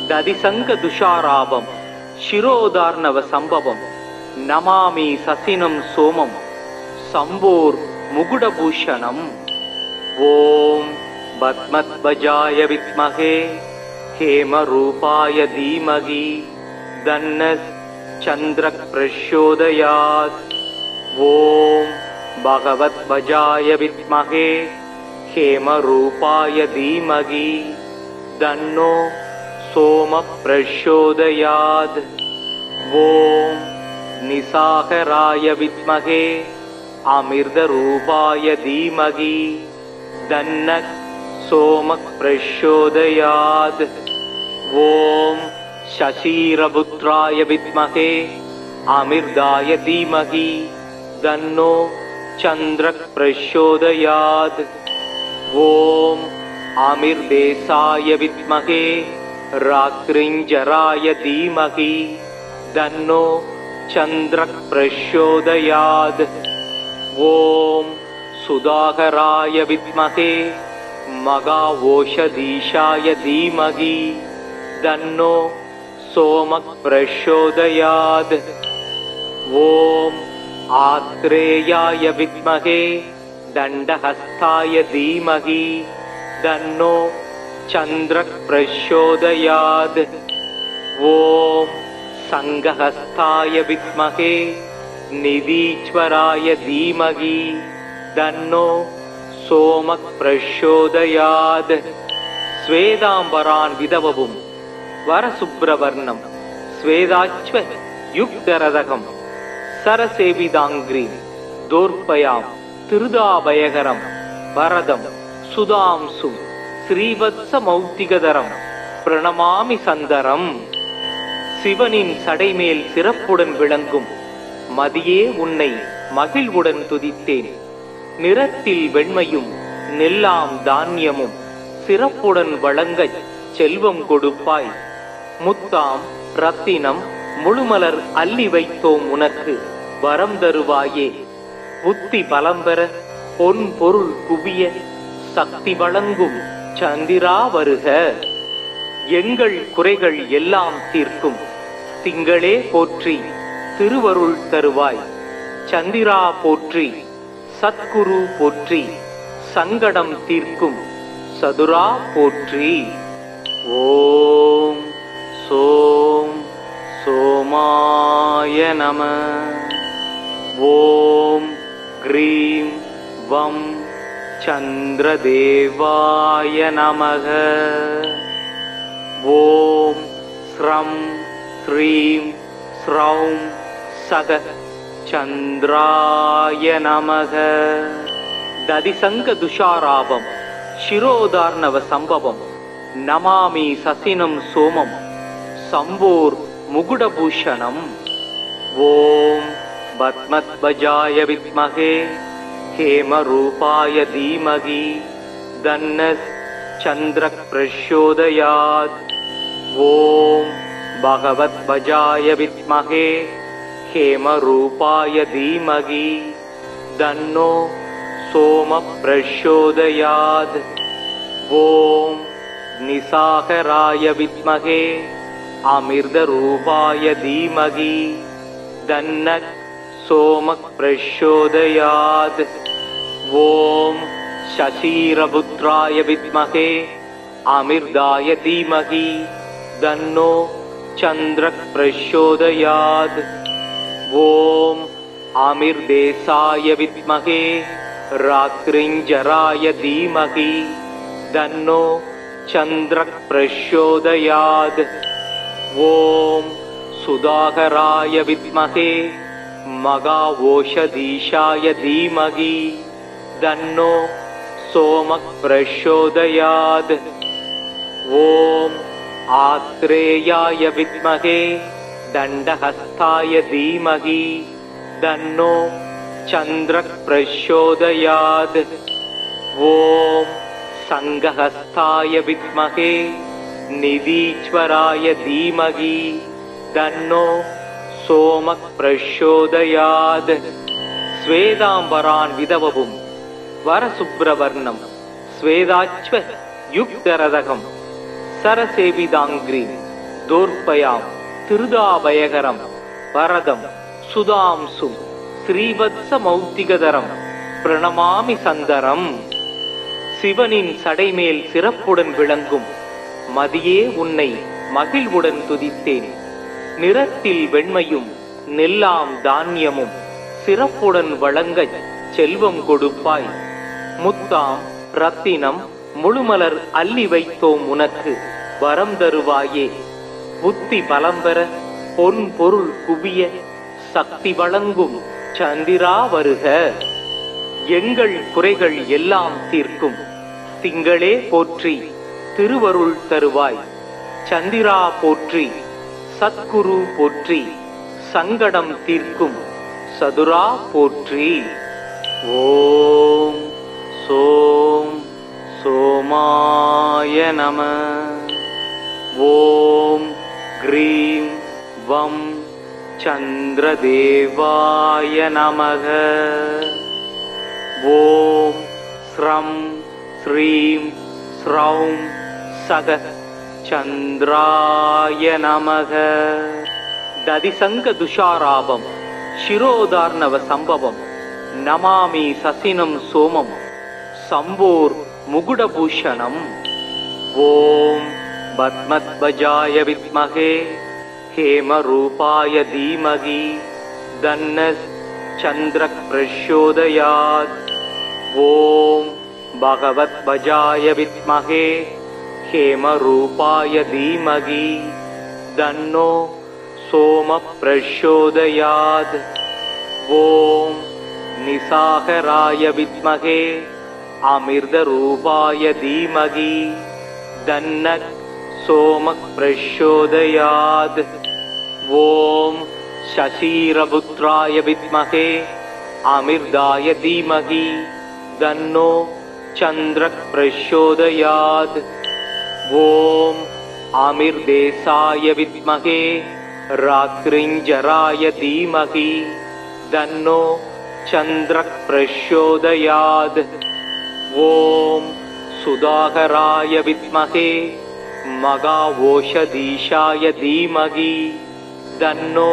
दधिसङ्ग दुषाराभं शिरोदार्णव सम्भवं नमामि ससिनं सोमं सम्भोर् मुकुटभूषणम् ॐ पद्मध्वजाय विद्महे हेमरूपाय धीमहि तन्नः चन्द्रः प्रचोदयात् ॐ भगवध्वजाय विद्महे हेमरूपाय धीमहि तन्नो सोमः प्रचोदयात् ॐ निशाकराय विद्महे अमृतरूपाय धीमहि तन्नः सोमः प्रचोदयात् ॐ शशिरपुत्राय विद्महे अमृताय धीमहि तन्नो चन्द्रः प्रचोदयात् ॐ अमृतेशाय विद्महे रात्रिञ्जराय धीमहि तन्नो चन्द्रः प्रचोदयात् ॐ सुधाकराय विद्महे मघाओषधीशाय धीमहि तन्नो सोमः प्रचोदयात् ॐ आत्रेयाय विद्महे दण्डहस्ताय धीमहि तन्नो चन्द्रः प्रचोदयात् ॐ संघहस्ताय विद्महे निधीश्वराय धीमहि तन्नो सोमः प्रचोदयात् स्वेदाम्बरान् विधवं वरसुब्रवर्णं स्वेदाच्व युक्तरदकं सरसेविदाङ्ग्रीं दोर्पयां திருதாபயகரம் வரதம் சுதாம்சும் ஸ்ரீவத்சமௌக்திகதரம் பிரணமாமி சந்தரம். சிவனின் சடைமேல் சிறப்புடன் விளங்கும் மதியே உன்னை மகிழ்வுடன் துதித்தேன். நிறத்தில் வெண்மையும் நெல்லாம் தானியமும் சிறப்புடன் வழங்கச் செல்வம் கொடுப்பாய். முத்தாம் ரத்தினம் முழுமலர் அள்ளி வைத்தோம் உனக்கு வரம் தருவாயே. புத்தி பலம் பெற பொன் பொருள் குவிய சக்தி வழங்கும் சந்திரா வருக. எங்கள் குறைகள் எல்லாம் தீர்க்கும் திங்களே போற்றி திருவருள் தருவாய். சந்திரா போற்றி சத்குரு போற்றி சங்கடம் தீர்க்கும் சதுரா போற்றி. ஓம் சோம் சோமாய நம. ஓம் க்ரீம் வம் சந்திரதேவாய நமக. ஓம் ஸ்ரம் ஸ்ரீம் ஸ்ரௌம் சக சந்திராய நமக. ததிசங்க துஷாராபம் சிரோதார்ணவ சம்பவம் நமாமி சசினம் சோமம் சம்போர் முகுடபூஷணம். ஓம் பத்மத்வஜாய வித்மகே हेमरूपाय धीमहि तन्नः चन्द्रः प्रचोदयात् ॐ भगवद्वजाय विद्महे हेमरूपाय धीमहि तन्नो सोमः प्रचोदयात् ॐ निशाकराय विद्महे अमृतरूपाय धीमहि तन्नः सोमः प्रचोदयात् ॐ शशिरपुत्राय विद्महे अमृताय धीमहि तन्नो चन्द्रः प्रचोदयात् ॐ अमृतेशाय विद्महे रात्रिञ्जराय धीमहि तन्नो चन्द्रः प्रचोदयात् ॐ सुधाकराय विद्महे मघाओषधीशाय धीमहि तन्नो सोमः प्रचोदयात् ॐ आत्रेयाय विद्महे दण्डहस्ताय धीमहि तन्नो चन्द्रः प्रचोदयात् ॐ संघहस्ताय विद्महे निधीश्वराय धीमहि तन्नो सोमः प्रचोदयात् स्वेदाम्बरान् विधवं वरसुब्रवर्णं स्वेदाच्व யுக்தரதகம் சரசேவிதாங்கிரி தோர்பயாம் திருதாபயகரம் வரதம் சுதாம்சும் ஸ்ரீவத்ச மௌத்திகதரம் பிரணமாமி சந்தரம். சிவனின் சடைமேல் சிறப்புடன் விளங்கும் மதியே உன்னை மகிழ்வுடன் துதித்தேன். நிறத்தில் வெண்மையும் நெல்லாம் தானியமும் சிறப்புடன் வழங்கச் செல்வம் கொடுப்பாய். முத்தாம் ரத்தினம் முழுமலர் அள்ளி வைத்தோம் உனக்கு வரம் தருவாயே. புத்தி பலம் பெற பொன் பொருள் குவிய சக்தி வழங்கும் சந்திரா வருக. எங்கள் குறைகள் எல்லாம் தீர்க்கும் திங்களே போற்றி திருவருள் தருவாய். சந்திரா போற்றி சத்குரு போற்றி சங்கடம் தீர்க்கும் சதுரா போற்றி. ஓம் சோம் சோமாய நம. ஓம் க்ரீம் வம் சந்திரதேவாய நமக. ஓம் ஸ்ரம் ஸ்ரீம் ஸ்ரௌம் சக சந்திராய நமக. ததிசங்க துஷாராபம் சிரோதார்ணவ சம்பவம் நமாமி சசினம் சோமம் சம்போர் முகுடபூஷணம். ஓம் பத்மத்வஜாய வித்மகே ஹேமரூபாய தீமகி தன்னஸ் சந்திரக் பிரச்சோதயாத். ஓம் பகவத்வஜாய வித்மகே ஹேமரூபாய தீமகி தன்னோ சோம பிரச்சோதயாத். ஓம் நிசாகராய வித்மகே அமிர்தரூபாய தீமகி தன்னக் சோம பிரச்சோதயாத். ஓம் சசீரபுத்ராய வித்மகே அமிர்தாய தீமகி தன்னோ சந்திரக் பிரச்சோதயாத். ஓம் அமிர்தேசாய வித்மகே ராத்ரிஞ்சராய தீமகி தன்னோ சந்திரக் பிரச்சோதயாத். ஓம் சுதாகராய வித்மகே மகாவோஷதீஷாய தீமகி தன்னோ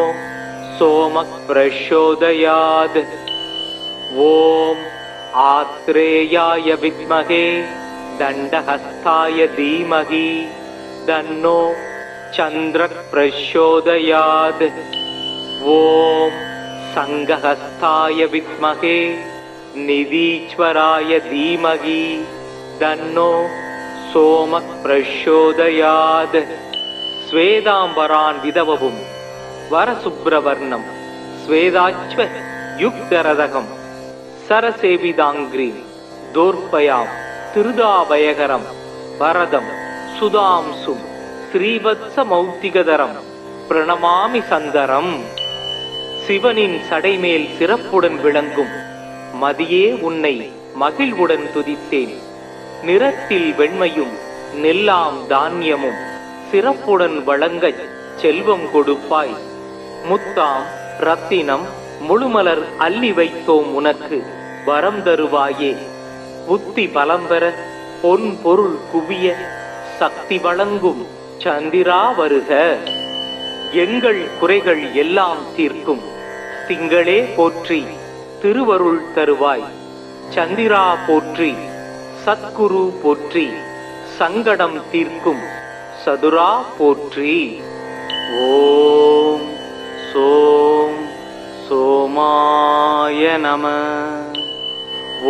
சோமக் பிரச்சோதயாத். ஓம் ஆத்ரேயாய வித்மகே தண்டஹஸ்தாய தீமகி தன்னோ சந்திரக் பிரச்சோதயாத். ஓம் சங்கஹஸ்தாய வித்மகே நிதீஸ்வராய தீமகி தன்னோ சோமக் பிரச்சோதயாத். ஸ்வேதாம்பரான் விதவவும் வரசுப்ரவர்ணம் ஸ்வேதாச்வ யுக்தரதகம் சரசேவிதாங்கிரி தோர்பயாம் திருதாபயகரம் வரதம் சுதாம்சும் ஸ்ரீவத்ச மௌத்திகதரம் பிரணமாமி சந்தரம். சிவனின் சடைமேல் சிறப்புடன் விளங்கும் மதியே உன்னை மகிழ்வுடன் துதித்தேன். நிறத்தில் வெண்மையும் நெல்லாம் தானியமும் சிறப்புடன் வழங்கச் செல்வம் கொடுப்பாய். முத்தாம் ரத்தினம் முழுமலர் அள்ளி வைத்தோம் உனக்கு வரம் தருவாயே. புத்தி பலம் பெற பொன் பொருள் குவிய சக்தி வழங்கும் சந்திரா வருக. எங்கள் குறைகள் எல்லாம் தீர்க்கும் திங்களே போற்றி திருவருள் தருவாய். சந்திரா போற்றி சத்குரு போற்றி சங்கடம் தீர்க்கும் சதுரா போற்றி. ஓம் சோம் சோமாய நம.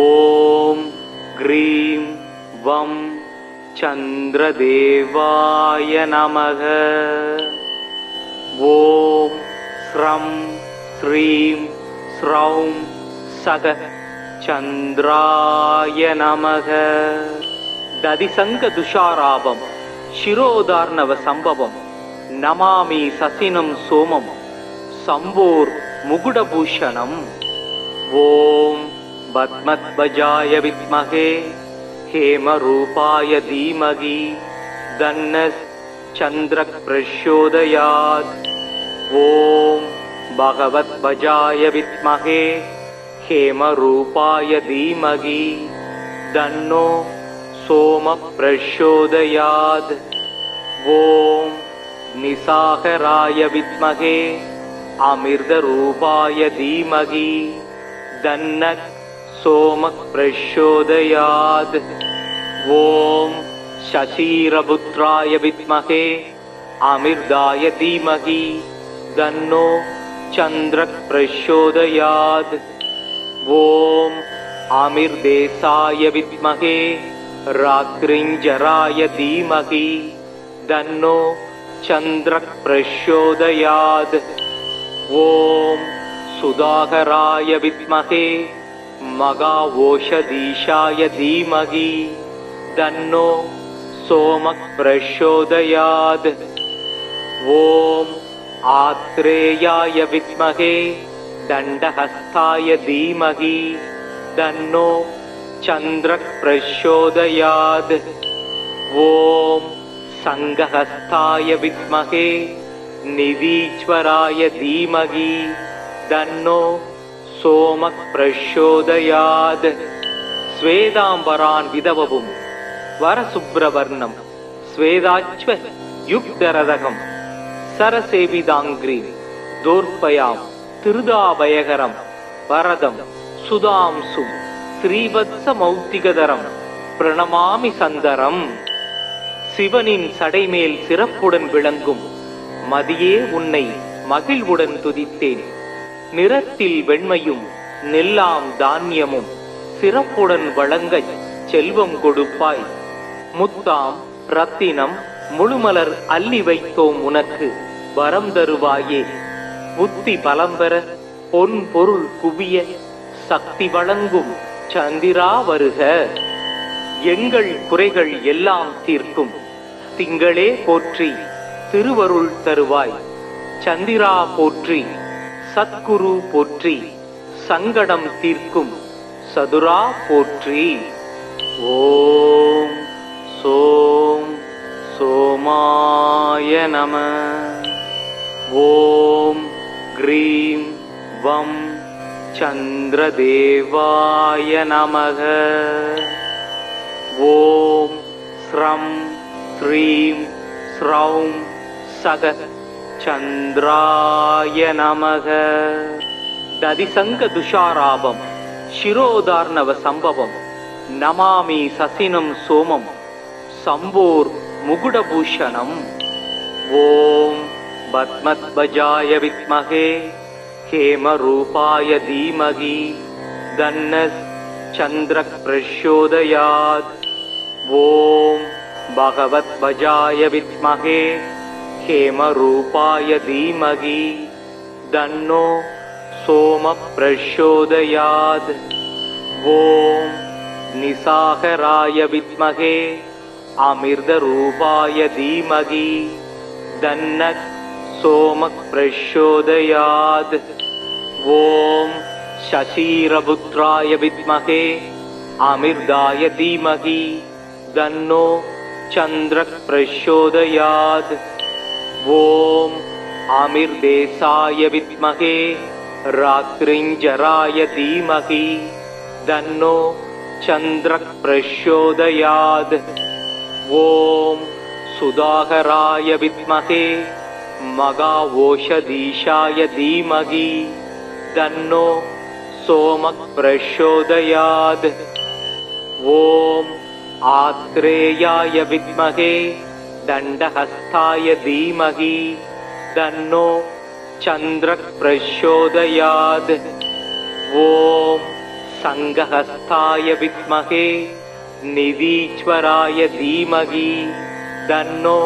ஓம் க்ரீம் வம் சந்திரதேவாய நமக. ஓம் ஸ்ரம் ஸ்ரீம் ஸ்ரௌம் சக சந்திராய நமக. ததிசங்க துஷாராபம் சிரோதார்ணவ சம்பவம் நமாமி சசினம் சோமம் சம்போர் முகுடபூஷணம். ஓம் பத்மத்வஜாய வித்மகே ஹேமரூபாய தீமகி தன்னஸ் சந்திரக் பிரச்சோதயாத். ஓம் பகவத்வஜாய வித்மகே ஹேமரூபாய தீமகி தன்னோ सोम प्रचोदयात्। ओम निसाहराय विद्महे अमृतरूपाय धीमहि तन्नः सोम प्रचोदयात्। ओम शशिरपुत्राय विद्महे अमृताय धीमहि तन्नो चन्द्रः प्रचोदयात्। ओम आमिर्देशाय विद्महे रात्रिञ्जराय धीमहि तन्नो चन्द्रः प्रचोदयात्। ओम सुधाकराय विद्महे मगावोषधीशाय धीमहि तन्नो सोमः प्रचोदयात्। ओम आत्रेयाय विद्महे दण्डहस्ताय धीमहि तन्नो चन्द्रः प्रचोदयात्। ओम संघहस्ताय विद्महे निधीश्वराय धीमहि तन्नो सोमः प्रचोदयात्। स्वेदांबरान् विदववुम वरसुब्रवर्णं स्वेदाच्व युक्तरदकं सरसेविदांग्री दोर्पयां திருதாபயகரம் வரதம் சுதாம்சும் ஸ்ரீவத்சமௌக்திகதரம் பிரணமாமி சந்தரம். சிவனின் சடைமேல் சிறப்புடன் விளங்கும் மதியே உன்னை மகிழ்வுடன் துதித்தேன். நிறத்தில் வெண்மையும் நெல்லாம் தானியமும் சிறப்புடன் வழங்கச் செல்வம் கொடுப்பாய். முத்தாம் ரத்தினம் முழுமலர் அள்ளி வைத்தோம் உனக்கு வரம் தருவாயே. புத்தி பலம்பெற பொன் பொருள் குவிய சக்தி வழங்கும் சந்திரா வருக. எங்கள் குறைகள் எல்லாம் தீர்க்கும் திங்களே போற்றி திருவருள் தருவாய். சந்திரா போற்றி சத்குரு போற்றி சங்கடம் தீர்க்கும் சதுரா போற்றி. ஓம் சோம் சோமாய நம. ஓம் க்ரீம் வம் சந்திரதேவாய நமக. ஓம் ஸ்ரம் ஸ்ரீம் ஸ்ரௌம் சக சந்திராய நமக. ததிசங்க துஷாராபம் சிரோதார்ணவ சம்பவம் நமாமி சசினம் சோமம் சம்போர் முகுடபூஷணம். ஓம் பத்மத்வஜாய வித்மஹே हेमरूपाय धीमहि तन्नः चन्द्रः प्रचोदयात्. ओम भगवद्वजाय विद्महे हेमरूपाय धीमहि तन्नो सोमः प्रचोदयात्. ओम निसाहराय विद्महे अमृतरूपाय धीमहि तन्नः सोमः प्रचोदयात्. ओम शशिरपुत्राय विद्महे अमृताय धीमहि तन्नो चन्द्रः प्रचोदयात्. ओम आमिर्देशाय विद्महे रात्रिञ्जराय धीमहि तन्नो चन्द्रः प्रचोदयात्. ओम सुधाकराय विद्महे मगावोषधीशाय धीमहि तन्नो सोमः प्रचोदयात्. ओम आत्रेयाय विद्महे दण्डहस्ताय धीमहि तन्नो चन्द्रः प्रचोदयात्. ओम संघहस्ताय विद्महे निधीश्वराय धीमहि तन्नो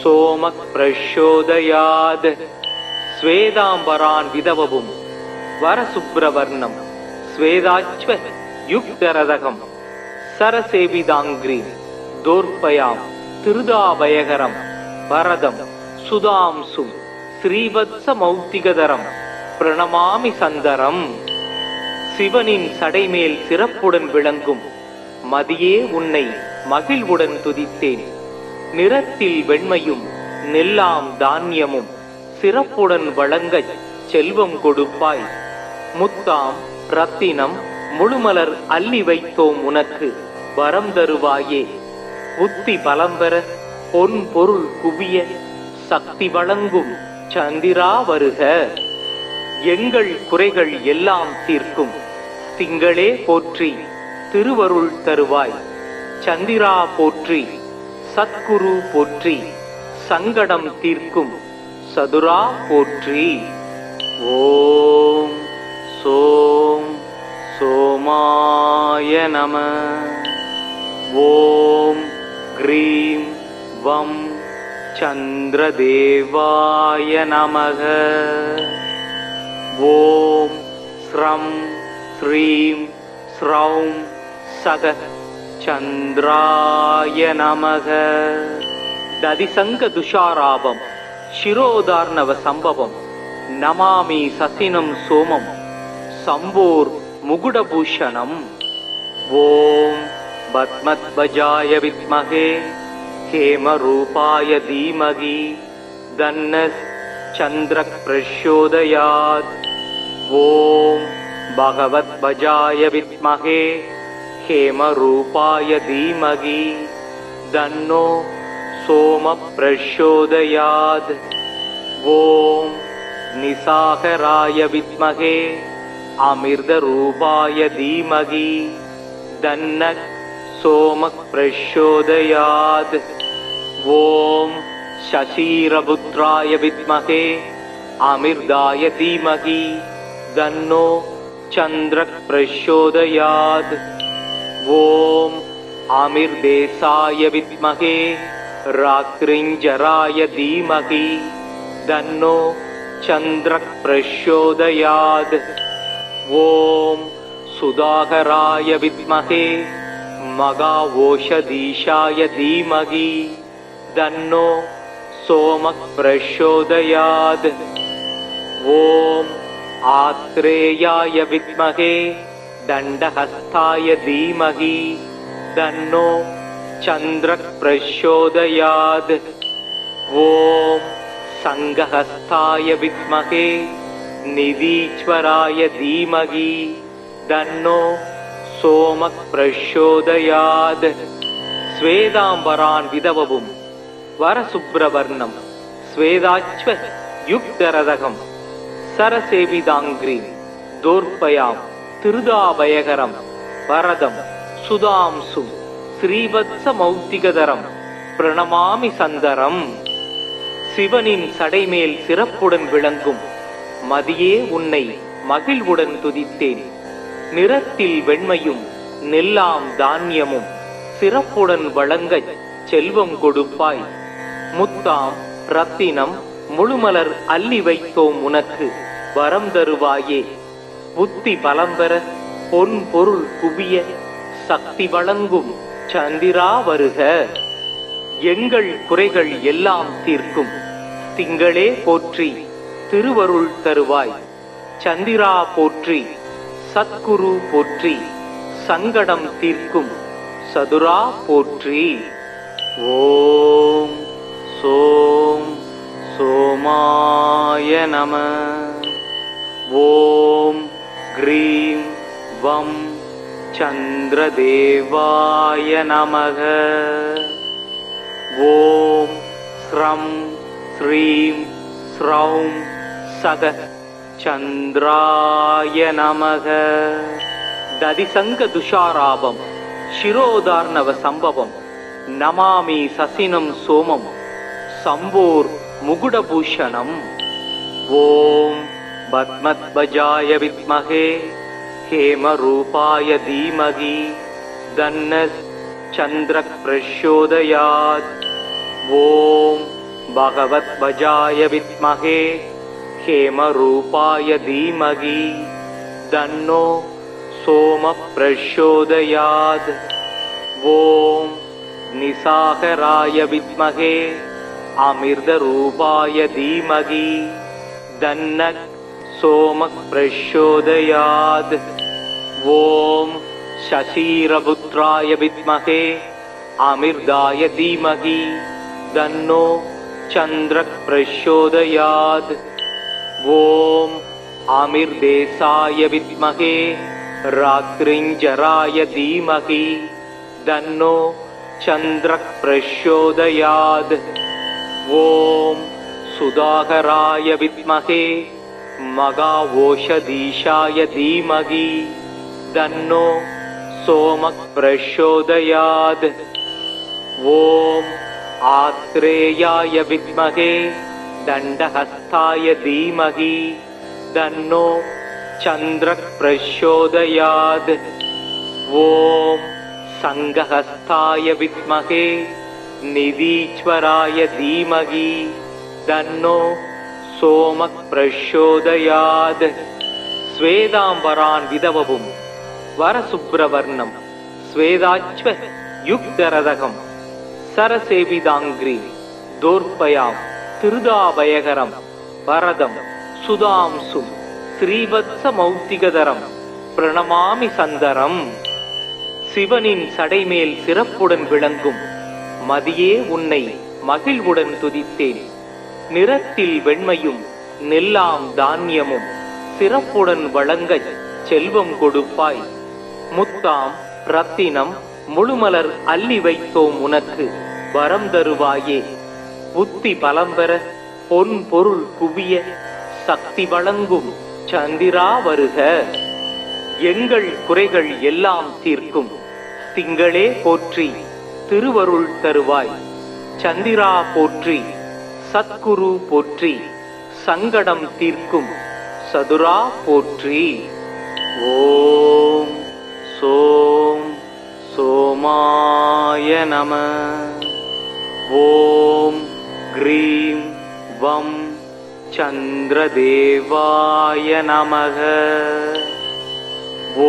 सोमः प्रचोदयात्. स्वेदांबरान् विदववुम वरसुब्रवर्णं स्वेदाच्व युक्तरदकं सरसेविदांग्री दोर्पयां திருதாபயகரம் வரதம் சுதாம்சும் ஸ்ரீவத்சமௌக்திகதரம் பிரணமாமி சந்தரம். சிவனின் சடைமேல் சிறப்புடன் விளங்கும் மதியே உன்னை மகிழ்வுடன் துதித்தேன். நிறத்தில் வெண்மையும் நெல்லாம் தானியமும் சிறப்புடன் வழங்கச் செல்வம் கொடுப்பாய். முத்தாம் ரத்தினம் முழுமலர் அள்ளி வைத்தோம் உனக்கு வரம் தருவாயே. புத்தி பலம் பெற பொன் பொருள் குவிய சக்தி வழங்கும் சந்திரா வருக. எங்கள் குறைகள் எல்லாம் தீர்க்கும் திங்களே போற்றி திருவருள் தருவாய். சந்திரா போற்றி சத்குரு போற்றி சங்கடம் தீர்க்கும் சதுரா போற்றி. ஓம் சோம் சோமாய நம. ஓம் க்ரீம் வம் சந்திரதேவாய நமக. ஓம் ஸ்ரம் ஸ்ரீம் ஸ்ரௌம் சக சந்திராய நமக. ததிசங்க துஷாராபம் சிரோதார்ணவ சம்பவம் நமாமி சசினம் சோமம் சம்போர் முகுடபூஷணம். ஓம் பத்மத்வஜாய வித்மகே ஹேமரூபாய தீமகி தன்னஸ் சந்திரக் பிரச்சோதயாத். ஓம் பகவத்வஜாய வித்மகே ஹேமரூபாய தீமகி தன்னோ சோம பிரச்சோதயாத். ஓம் நிசாகராய வித்மகே அமிர்தரூபாய தீமகி தன்னக் சோம பிரச்சோதயாத். ஓம் சசீரபுத்ராய வித்மகே அமிர்தாய தீமகி தன்னோ சந்திரக் பிரச்சோதயாத். ஓம் அமிர்தேசாய வித்மகே ராத்ரிஞ்சராய தீமகி தன்னோ சந்திரக் பிரச்சோதயாத். ஓம் சுதாகராய வித்மகே மகாவோஷதீஷாய தீமகி தன்னோ சோமக் பிரச்சோதயாத். ஓம் ஆத்ரேயாய வித்மகே தண்டஹஸ்தாய தீமகி தன்னோ சந்திரக் பிரச்சோதயாத். ஓம் சங்கஹஸ்தாய வித்மகே நிதீஸ்வராய தீமகி தன்னோ சோமக் பிரச்சோதயாத். ஸ்வேதாம்பரான் விதவவும் வரசுப்ரவர்ணம் ஸ்வேதாச்வ யுக்தரதகம் சரசேவிதாங்கிரீம் தோர்பயாம் திருதாபயகரம் வரதம் சுதாம்சும் ஸ்ரீவத்ச மௌத்திகதரம் பிரணமாமி சந்தரம். சிவனின் சடைமேல் சிறப்புடன் விளங்கும் மதியே உன்னை மகிழ்வுடன் துதித்தேன். நிறத்தில் வெண்மையும் நெல்லாம் தானியமும் சிறப்புடன் வழங்கச் செல்வம் கொடுப்பாய். முத்தாம் ரத்தினம் முழுமலர் அள்ளி வைத்தோம் உனக்கு வரம் தருவாயே. புத்தி பலம் பெற பொன் பொருள் குவிய சக்தி வழங்கும் சந்திரா வருக. எங்கள் குறைகள் எல்லாம் தீர்க்கும் திங்களே போற்றி திருவருள் தருவாய். சந்திரா போற்றி சத்குரு போற்றி சங்கடம் தீர்க்கும் சதுரா போற்றி. ஓம் சோம் சோமாய நம. ஓம் க்ரீம் வம் சந்திரதேவாய நமக. ஓம் ஸ்ரம் ஸ்ரீம் ஸ்ரௌம் சக சந்திராய நமக. ததிசங்க துஷாராபம் சிரோதார்ணவ சம்பவம் நமாமி சசினம் சோமம் சம்போர் முகுடபூஷணம். ஓம் பத்மத்வஜாய வித்மகே ஹேமரூபாய தீமகி தன்னஸ் சந்திரக் பிரச்சோதயாத். ஓம் பகவத்வஜாய வித்மகே ஹேமரூபாய தீமகி தன்னோ சோம பிரச்சோதயாத். ஓம் நிசாகராய வித்மகே அமிர்தரூபாய தீமகி தன்னக் சோம பிரச்சோதயாத். ஓம் சசீரபுத்ராய வித்மகே அமிர்தாய தீமகி தன்னோ சந்திரக் பிரச்சோதயாத். ஓம் அமிர்தேசாய வித்மகே ராத்ரிஞ்சராய தீமகி தன்னோ சந்திரக் பிரச்சோதயாத். ஓம் சுதாகராய வித்மகே மகாஓஷதீஷாய தீமகி தன்னோ சோமக் பிரச்சோதயாத். ஓம் ஆத்ரேயாய வித்மகே தண்டஹஸ்தாய தீமகி தன்னோ சந்திரக் பிரச்சோதயாத். ஓம் சங்கஹஸ்தாய வித்மகே நிதீஸ்வராய தீமகி தன்னோ சோமக் பிரச்சோதயாத். ஸ்வேதாம்பரான் விதவவும் வரசுப்ரவர்ணம் ஸ்வேதாச்வ யுக்தரதகம் சரசேவிதாங்கிரி தோர்பயாம் திருதாபயகரம் வரதம் சுதாம்சும் ஸ்ரீவத்ச மௌத்திகதரம் பிரணமாமி சந்தரம். சிவனின் சடைமேல் சிறப்புடன் விளங்கும் மதியே உன்னை மகிழ்வுடன் துதித்தேன். நிறத்தில் வெண்மையும் நெல்லாம் தானியமும் சிறப்புடன் வழங்கச் செல்வம் கொடுப்பாய். முத்தாம் ரத்தினம் முழுமலர் அள்ளி வைத்தோம் உனக்கு வரம் தருவாயே. புத்தி பலம்பெற பொன் பொருள் குவிய சக்தி வழங்கும் சந்திரா வருக. எங்கள் குறைகள் எல்லாம் தீர்க்கும் திங்களே போற்றி திருவருள் தருவாய். சந்திரா போற்றி சத்குரு போற்றி சங்கடம் தீர்க்கும் சதுரா போற்றி. ஓம் சோம் சோமாய நம. ஓம் க்ரீம் வம் சந்திரதேவாய நமக.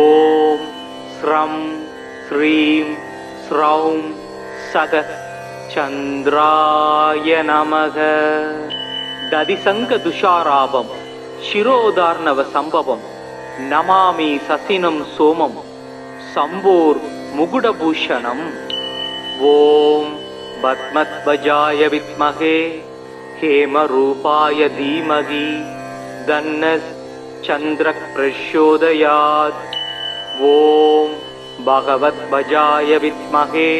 ஓம் ஸ்ரம் ஸ்ரீம் ஸ்ரௌம் சக சந்திராய நமக. ததிசங்க துஷாராபம் சிரோதார்ணவ சம்பவம் நமாமி சசினம் சோமம் சம்போர் முகுடபூஷணம். ஓம் பத்மத்வஜாய வித்மகே ஹேமரூபாய தீமகி தன்னஸ் சந்திரக் பிரச்சோதயாத். ஓம் பகவத்வஜாய வித்மகே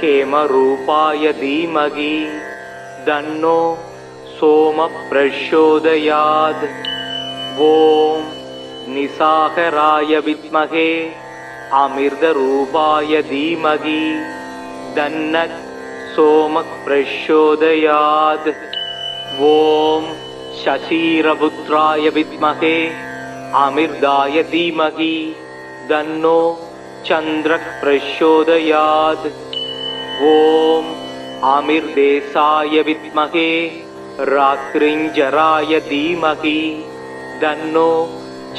ஹேமரூபாய தீமகி தன்னோ சோம பிரச்சோதயாத். ஓம் நிசாகராய வித்மகே அமிர்தரூபாய தீமகி தன்னக் சோமக் பிரச்சோதயாத். ஓம் சசீரபுத்ராய வித்மகே அமிர்தாய தீமகி தன்னோ சந்திரக் பிரச்சோதயாத். ஓம் அமிர்தேசாய வித்மகே ராத்ரிஞ்சராய தீமகி தன்னோ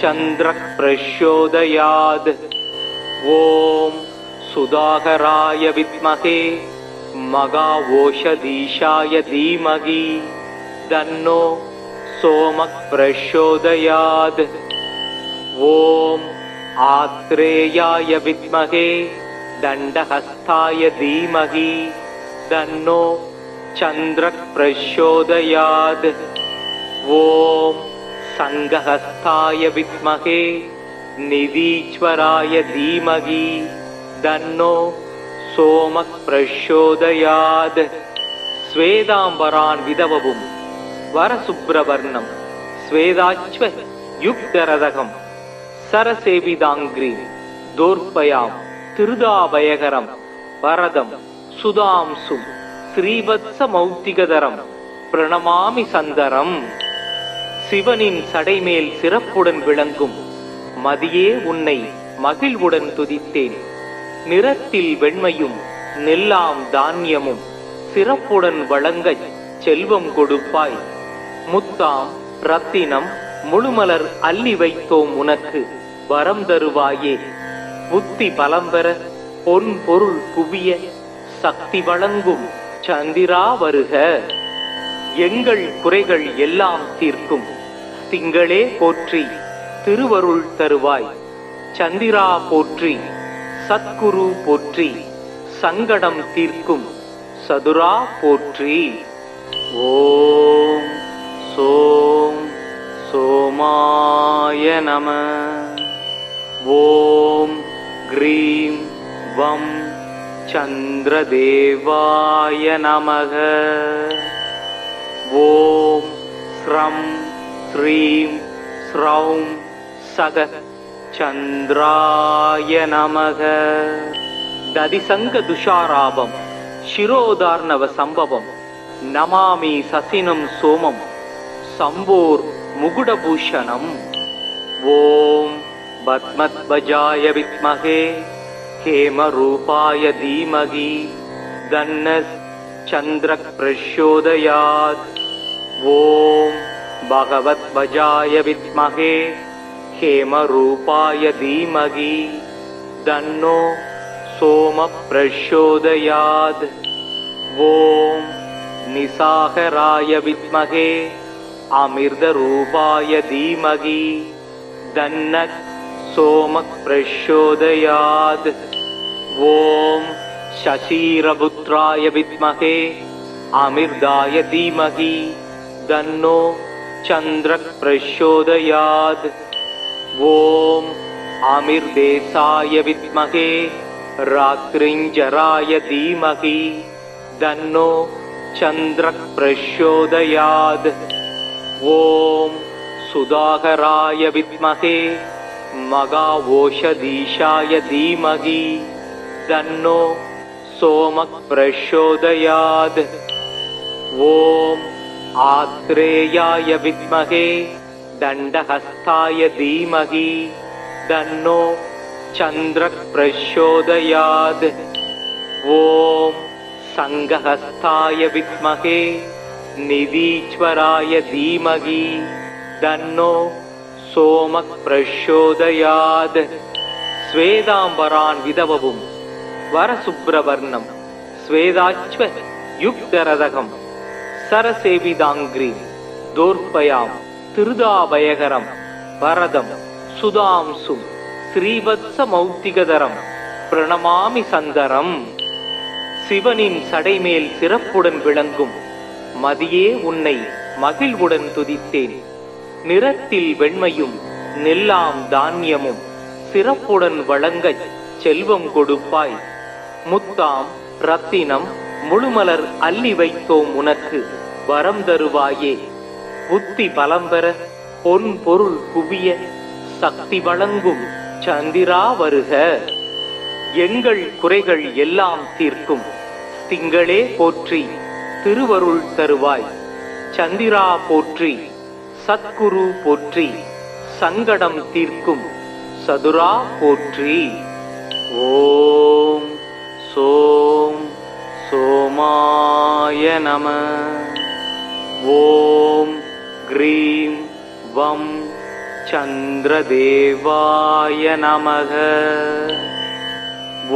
சந்திரக் பிரச்சோதயாத். ஓம் சுதாகராய வித்மகே மகாஓஷதீஷாய தீமகி தன்னோ சோமக் பிரச்சோதயாத். ஓம் ஆத்ரேயாய வித்மகே தண்டஹஸ்தாய தீமகி தன்னோ சந்திரக் பிரச்சோதயாத். ஓம் சங்கஹஸ்தாய வித்மகே நிதீஸ்வராய தீமகி தன்னோ சோமக் பிரச்சோதயாத். ஸ்வேதாம்பரான் விதவவும் வரசுப்ரவர்ணம் ஸ்வேதாச்வ யுக்தரதகம் சரசேவிதாங்கிரி தோர்பயாம் திருதாபயகரம் வரதம் சுதாம்சும் ஸ்ரீவத்ச மௌத்திகதரம் பிரணமாமி சந்தரம். சிவனின் சடைமேல் சிறப்புடன் விளங்கும் மதியே உன்னை மகிழ்வுடன் துதித்தேன். நிறத்தில் வெண்மையும் நெல்லாம் தானியமும் சிறப்புடன் வழங்கச் செல்வம் கொடுப்பாய். முத்தாம் ரத்தினம் முழுமலர் அள்ளி வைத்தோம் உனக்கு வரம் தருவாயே. புத்தி பலம்பெற பொன் பொருள் குவிய சக்தி வழங்கும் சந்திரா வருக. எங்கள் குறைகள் எல்லாம் தீர்க்கும் திங்களே போற்றி திருவருள் தருவாய். சந்திரா போற்றி சத்குரு போற்றி சங்கடம் தீர்க்கும் சதுரா போற்றி. ஓம் சோம் சோமாய நம. ஓம் க்ரீம் வம் चन्द्रदेवाय नमः। ॐ श्रं श्रीं श्रौं सग चन्द्राय नमः। दधिसङ्ग दुषाराभं शिरोदार्णव सम्भवं नमामि ससिनं सोमं शम्भोर् मुकुटभूषणम्। ॐ पद्मध्वजाय विद्महे हेमरूपाय धीमहि तन्नः चन्द्रः प्रचोदयात्। ॐ भगवध्वजाय विद्महे हेमरूपाय धीमहि तन्नो सोमः प्रचोदयात्। ॐ निशाकराय विद्महे अमृतरूपाय धीमहि तन्नः सोमः प्रचोदयात्। ॐ शशिरपुत्राय विद्महे अमृताय धीमहि तन्नो चन्द्रः प्रचोदयात्। ॐ अमृतेशाय विद्महे रात्रिञ्जराय धीमहि तन्नो चन्द्रः प्रचोदयात्। ॐ सुधाकराय विद्महे मघाओषधीशाय धीमहि तन्नो सोमः प्रचोदयात्। ॐ आत्रेयाय विद्महे दण्डहस्ताय धीमहि तन्नो चन्द्रः प्रचोदयात्। ॐ संघहस्ताय विद्महे निधीश्वराय धीमहि तन्नो सोमः प्रचोदयात्। श्वेतांबरान् विधवं वरसुब्रवर्णं श्वेताश्व युक्तरदकं सरसेविदाङ्ग्रीं दोर्पयां திருதாபயகரம் வரதம் சுதாம்சும் ஸ்ரீவத்சமௌக்திகதரம் பிரணமாமி சந்தரம். சிவனின் சடைமேல் சிறப்புடன் விளங்கும் மதியே உன்னை மகிழ்வுடன் துதித்தேன். நிறத்தில் வெண்மையும் நெல்லாம் தானியமும் சிறப்புடன் வழங்கச் செல்வம் கொடுப்பாய். முத்தாம் ரத்தினம் முழுமலர் அள்ளி வைத்தோம் உனக்கு வரம் தருவாயே. புத்தி பலம்பெற பொன் பொருள் குவிய சக்தி வழங்கும் சந்திரா வருக. எங்கள் குறைகள் எல்லாம் தீர்க்கும் திங்களே போற்றி திருவருள் தருவாய். சந்திரா போற்றி சத்குரு போற்றி சங்கடம் தீர்க்கும் சதுரா போற்றி. ஓம் சோம் சோமாய நம. ஓம் க்ரீம் வம் சந்திரதேவாய நமக.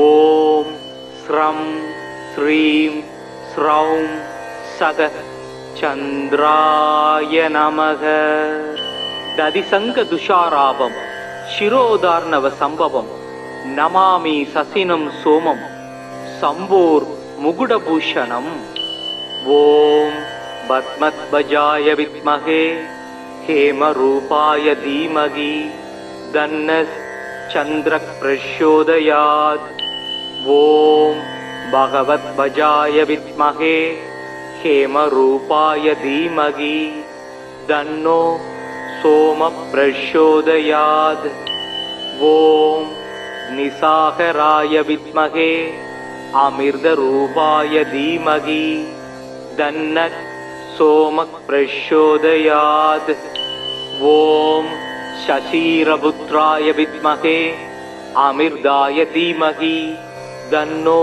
ஓம் ஸ்ரம் ஸ்ரீம் ஸ்ரௌம் சக சந்திராய நமக. ததிசங்க துஷாராபம் शिरोदार्णव संभवं नमामि ससिनं सोमं शम्भोर् मुकुटभूषणम्। ॐ पद्मध्वजाय विद्महे हेमरूपाय धीमहि तन्नः चन्द्रः प्रचोदयात्। ॐ भगवध्वजाय विद्महे हेमरूपाय धीमहि तन्नो सोमः प्रचोदयात्। ॐ निशाकराय विद्महे अमृतरूपाय धीमहि तन्नः सोमः प्रचोदयात्। ॐ शशिरपुत्राय विद्महे अमृताय धीमहि तन्नो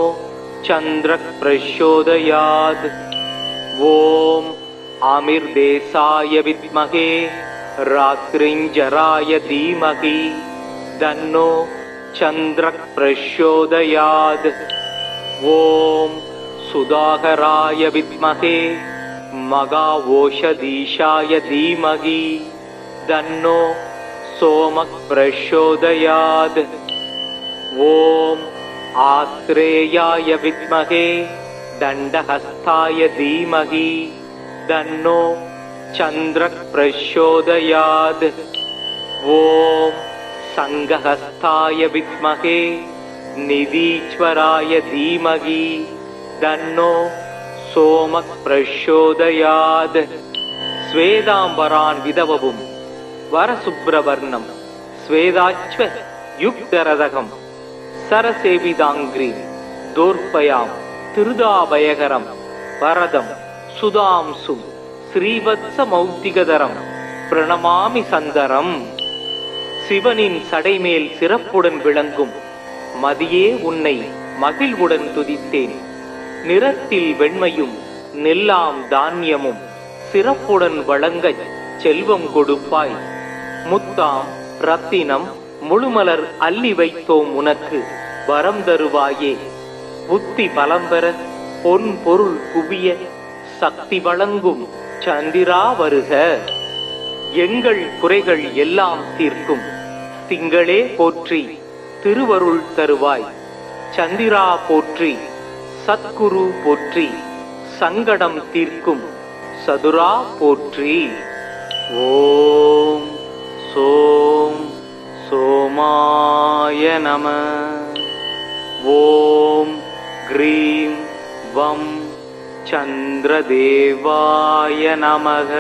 चन्द्रः प्रचोदयात्। ॐ अमृतेशाय विद्महे रात्रिञ्जराय धीमहि तन्नो चन्द्रः प्रचोदयात्। ॐ सुधाकराय विद्महे मघाओषधीशाय धीमहि तन्नो सोमः प्रचोदयात्। ॐ आत्रेयाय विद्महे दण्डहस्ताय धीमहि तन्नो चन्द्रः प्रचोदयात्। ॐ संघहस्ताय विद्महे निधीश्वराय धीमहि तन्नो सोमः प्रचोदयात् स्वेदाम्बरान् विधवपुं वरसुब्रवर्णं स्वेदाश्व युक्तरदकं सरसेविताङ्ग्रीं दोर्पयां திருதாபயகரம் வரதம் சுதாம்சும் ஸ்ரீவத்சமௌக்திகதரம் பிரணமாமி சந்தரம். சிவனின் சடைமேல் சிறப்புடன் விளங்கும் மதியே உன்னை மகிழ்வுடன் துதித்தேன். நிறத்தில் வெண்மையும் நெல்லாம் தானியமும் சிறப்புடன் வழங்கச் செல்வம் கொடுப்பாய். முத்தாம் ரத்தினம் முழுமலர் அள்ளி வைத்தோம் உனக்கு வரம் தருவாயே. புத்தி பலம்பெற பொன் பொருள் குவிய சக்தி வழங்கும் சந்திரா வருக. எங்கள் குறைகள் எல்லாம் தீர்க்கும் திங்களே போற்றி திருவருள் தருவாய். சந்திரா போற்றி சத்குரு போற்றி சங்கடம் தீர்க்கும் சதுரா போற்றி. ஓம் சோம் சோமாய நம. ஓம் க்ரீம் வம் சந்திரதேவாய நமக.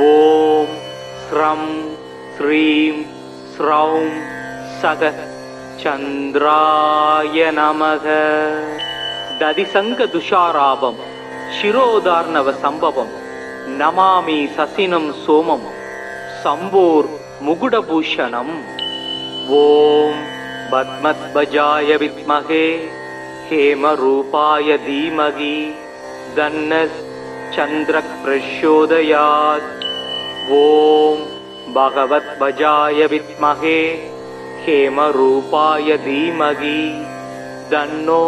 ஓம் ஸ்ரம் ஸ்ரீம் ஸ்ரௌம் சக சந்திராய நமக. ததிசங்க துஷாராபம் சிரோதார்ணவ சம்பவம் நமாமி சசினம் சோமம் சம்போர் முகுடபூஷணம். ஓம் பத்மத்வஜாய வித்மகே हेमरूपाय धीमहि तन्नः चन्द्रः प्रचोदयात्. ॐ भगवद्वजाय विद्महे हेमरूपाय धीमहि तन्नो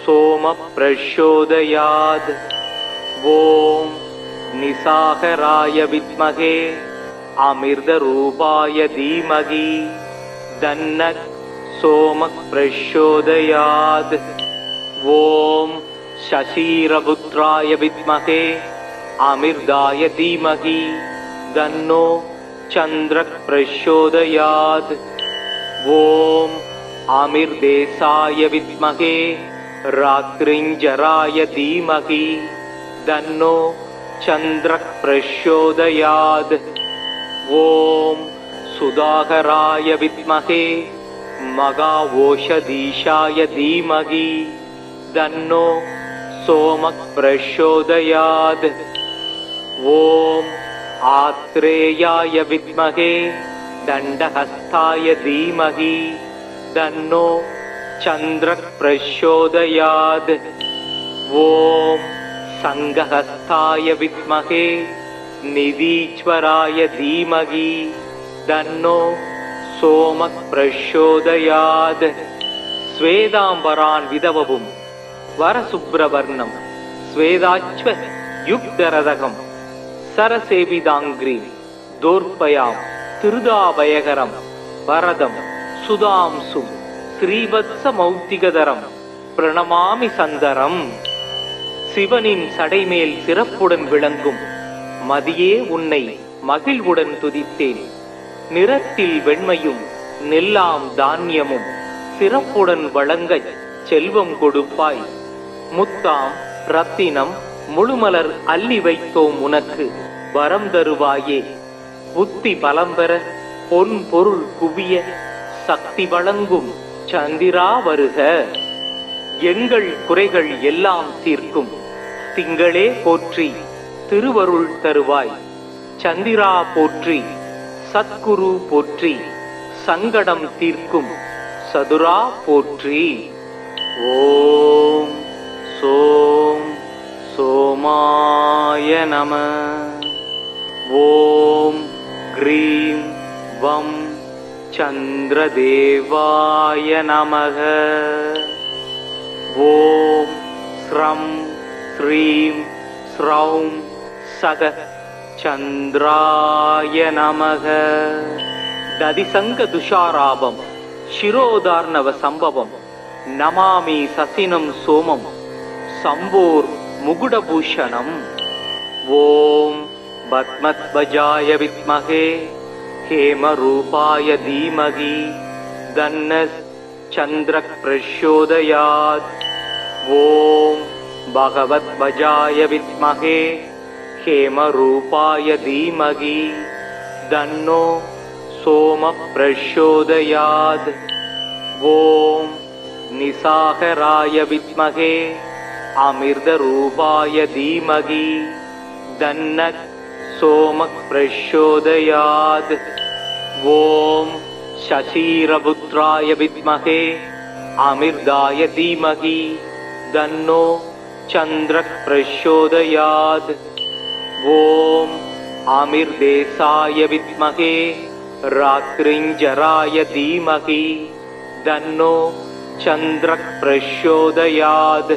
सोमः प्रचोदयात्. ॐ निशाकराय विद्महे अमृतरूपाय धीमहि तन्नः सोमः प्रचोदयात्. ॐ शशीरपुत्राय विद्महे अमृताय धीमहि तन्नो चन्द्रः प्रचोदयात्. ॐ अमृतेशाय विद्महे रात्रिञ्जराय धीमहि तन्नो चन्द्रः प्रचोदयात्. ॐ सुधाकराय विद्महे मगावोषधीशाय धीमहि तन्नो सोमः प्रचोदयात्. ॐ आत्रेयाय विद्महे दण्डहस्ताय धीमहि तन्नो चन्द्रः प्रचोदयात्. ॐ संघहस्ताय विद्महे निधीश्वराय धीमहि तन्नो सोमः प्रचोदयात्. स्वेदाम्बरान् विधवपुं वरसुब्रवर्णं स्वेदाश्व युक्तरदकं सरसेविताङ्ग्रीं दोर्पयां திருதாபயகரம் வரதம் சுதாம்சும் ஸ்ரீவத்சமௌக்திகதரம் பிரணமாமி சந்தரம். சிவனின் சடைமேல் சிறப்புடன் விளங்கும் மதியே உன்னை மகிழ்வுடன் துதித்தேன். நிறத்தில் வெண்மையும் நெல்லாம் தானியமும் சிறப்புடன் வழங்கச் செல்வம் கொடுப்பாய். முத்தாம் ரத்தினம் முழுமலர் அள்ளி வைத்தோம் உனக்கு வரம் தருவாயே. புத்தி பலம்பெற பொன் பொருள் குவிய சக்தி வழங்கும் சந்திரா வருக. எங்கள் குறைகள் எல்லாம் தீர்க்கும் திங்களே போற்றி திருவருள் தருவாய். சந்திரா போற்றி சத்குரு போற்றி சங்கடம் தீர்க்கும் சதுரா போற்றி. ஓம் சோம் சோமாய நம. ஓம் க்ரீம் வம் சந்திரதேவாய நமக. ஓம் ஸ்ரம் ஸ்ரீம் ஸ்ரௌம் சக சந்திராய நமக. ததிசங்க துஷாராபம் சிரோதார்ணவ சம்பவம் நமாமி சசினம் சோமம் சம்போர் முகுடபூஷணம். ஓம் பத்மத்வஜாய வித்மகே हेमरूपाय धीमहि तन्नः चन्द्रः प्रचोदयात्। ॐ भगवद्वजाय विद्महे हेमरूपाय धीमहि तन्नो सोमः प्रचोदयात्। ॐ निशाकराय विद्महे अमृतरूपाय धीमहि तन्नः सोमः प्रचोदयात्। ॐ शशिरपुत्राय विद्महे अमृताय धीमहि तन्नो चन्द्रः प्रचोदयात्। ॐ अमृतेशाय विद्महे रात्रिञ्जराय धीमहि तन्नो चन्द्रः प्रचोदयात्।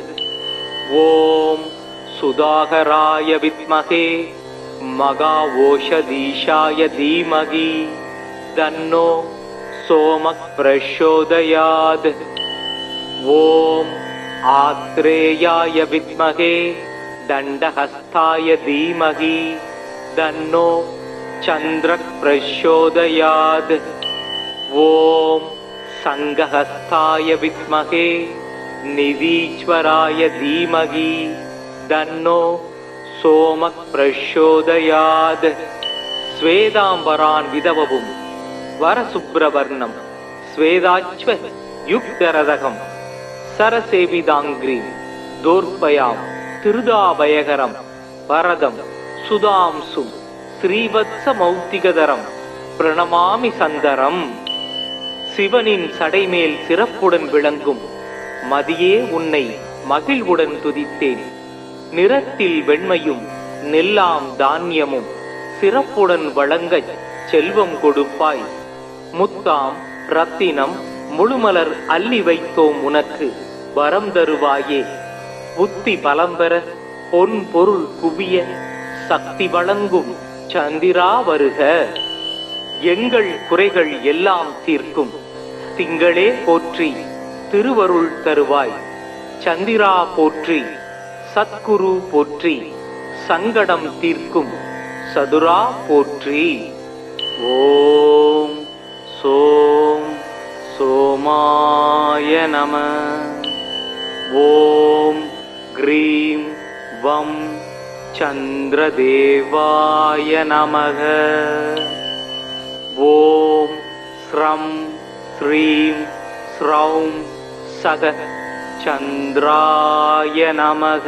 ॐ सुधाकराय विद्महे मघाओषधीशाय धीमहि तन्नो सोमः प्रचोदयात्। ॐ आत्रेयाय विद्महे दण्डहस्ताय धीमहि तन्नो चन्द्रः प्रचोदयात्। ॐ संघहस्ताय विद्महे निधीश्वराय धीमहि तन्नो सोमः प्रचोदयात्। स्वेदाम्बरान् विदववुं वरसुब्रवर्णं स्वेदाच्व युक्तरदकं सरसेविदाङ्ग्रीं दोर्पयां திருதாபயகரம் வரதம் சுதாம்சும் ஸ்ரீவத்சமௌத்திகதரம் பிரணமாமி சந்தரம். சிவனின் சடைமேல் சிறப்புடன் விளங்கும் மதியே உன்னை மகிழ்வுடன் துதித்தேன். நிறத்தில் வெண்மையும் நெல்லாம் தானியமும் சிறப்புடன் வழங்கச் செல்வம் கொடுப்பாய். முத்தாம் ரத்தினம் முழுமலர் அள்ளி வைத்தோம் உனக்கு வரம் தருவாயே. புத்தி பலம்பெற பொன் பொருள் குவிய சக்தி வழங்கும் சந்திரா வருக. எங்கள் குறைகள் எல்லாம் தீர்க்கும் திங்களே போற்றி திருவருள் தருவாய். சந்திரா போற்றி சத்குரு போற்றி சங்கடம் தீர்க்கும் சதுரா போற்றி. ஓம் சோம் சோமாய நம. ஓம் க்ரீம் வம் சந்திரதேவாய நமக. ஓம் ஸ்ரம் ஸ்ரீம் ஸ்ரௌம் சக சந்திராய நமக.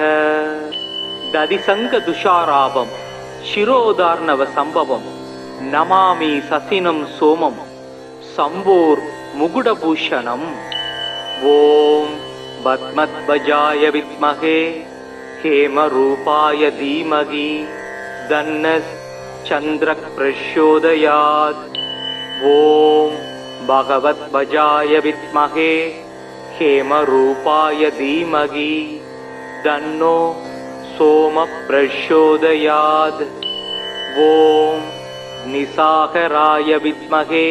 ததிசங்க துஷாராபம் சிரோதார்ணவ சம்பவம் நமாமி சசினம் சோமம் சம்போர் முகுடபூஷணம். ஓம் பத்மத்வஜாய வித்மஹே हेमरूपाय धीमहि तन्नः चन्द्रः प्रचोदयात्। ॐ भगवद्वजाय विद्महे हेमरूपाय धीमहि तन्नो सोमः प्रचोदयात्। ॐ निशाकराय विद्महे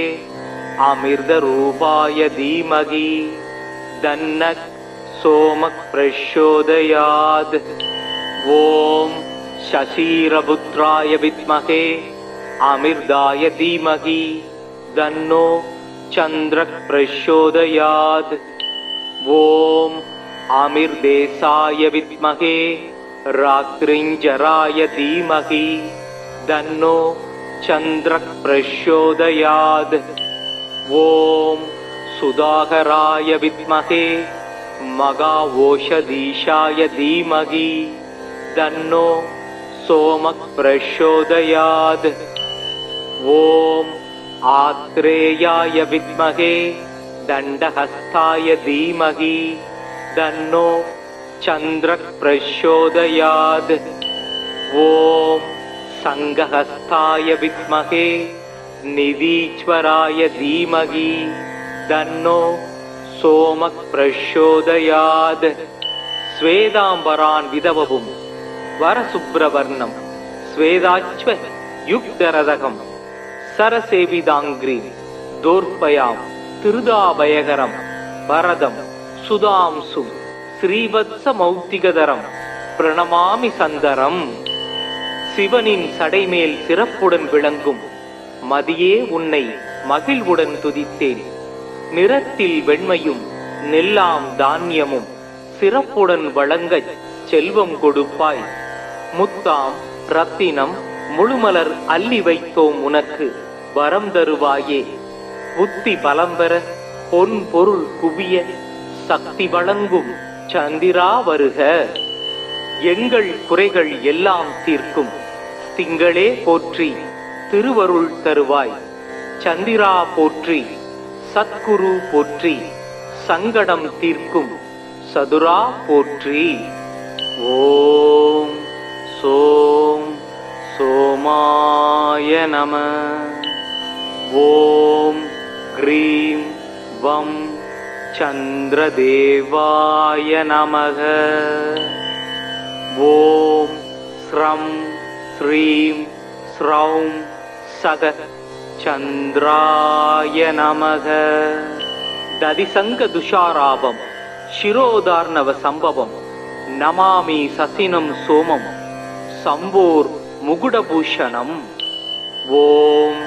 अमृतरूपाय धीमहि तन्नः सोमः प्रचोदयात्। ॐ शशिरपुत्राय विद्महे अमृताय धीमहि तन्नो चन्द्रः प्रचोदयात्। ॐ अमृतेशाय विद्महे रात्रिञ्जराय धीमहि तन्नो चन्द्रः प्रचोदयात्। ॐ सुधाकराय विद्महे मघाओषधीशाय धीमहि तन्नो सोमः प्रचोदयात्। ॐ आत्रेयाय विद्महे दण्डहस्ताय धीमहि तन्नो चन्द्रः प्रचोदयात्। ॐ संघहस्ताय विद्महे निधीश्वराय धीमहि तन्नो सोमः प्रचोदयात्. स्वेदाम्बरान् विदववुं वरसुब्रवर्णं स्वेदाच्व युक्तरदकं सरसेविदाङ्ग्रीं दोर्पयां திருதாபயகரம் வரதம் சுதாம்சும் ஸ்ரீவத்சமௌத்திகதரம் பிரணமாமி சந்தரம். சிவனின் சடைமேல் சிறப்புடன் விளங்கும் மதியே உன்னை மகிழ்வுடன் துதித்தேன். நிறத்தில் வெண்மையும் நெல்லாம் தானியமும் சிறப்புடன் வழங்கச் செல்வம் கொடுப்பாய். முத்தாம் ரத்தினம் முழுமலர் அள்ளி வைத்தோம் உனக்கு வரம் தருவாயே. புத்தி பலம்பெற பொன் பொருள் குவிய சக்தி வழங்கும் சந்திரா வருக. எங்கள் குறைகள் எல்லாம் தீர்க்கும் திங்களே போற்றி திருவருள் தருவாய். சந்திரா போற்றி சத்குரு போற்றி சங்கடம் தீர்க்கும் சதுரா போற்றி. ஓம் சோம் சோமாய நம. ஓம் க்ரீம் வம் சந்திரதேவாய நமக. ஓம் ஸ்ரம் ஸ்ரீம் ஸ்ரௌம் சக சந்திராய நமக. ததிசங்க துஷாராபம் சிரோதார்ணவ சம்பவம் நமாமி சசினம் சோமம் சம்போர் முகுடபூஷணம். ஓம்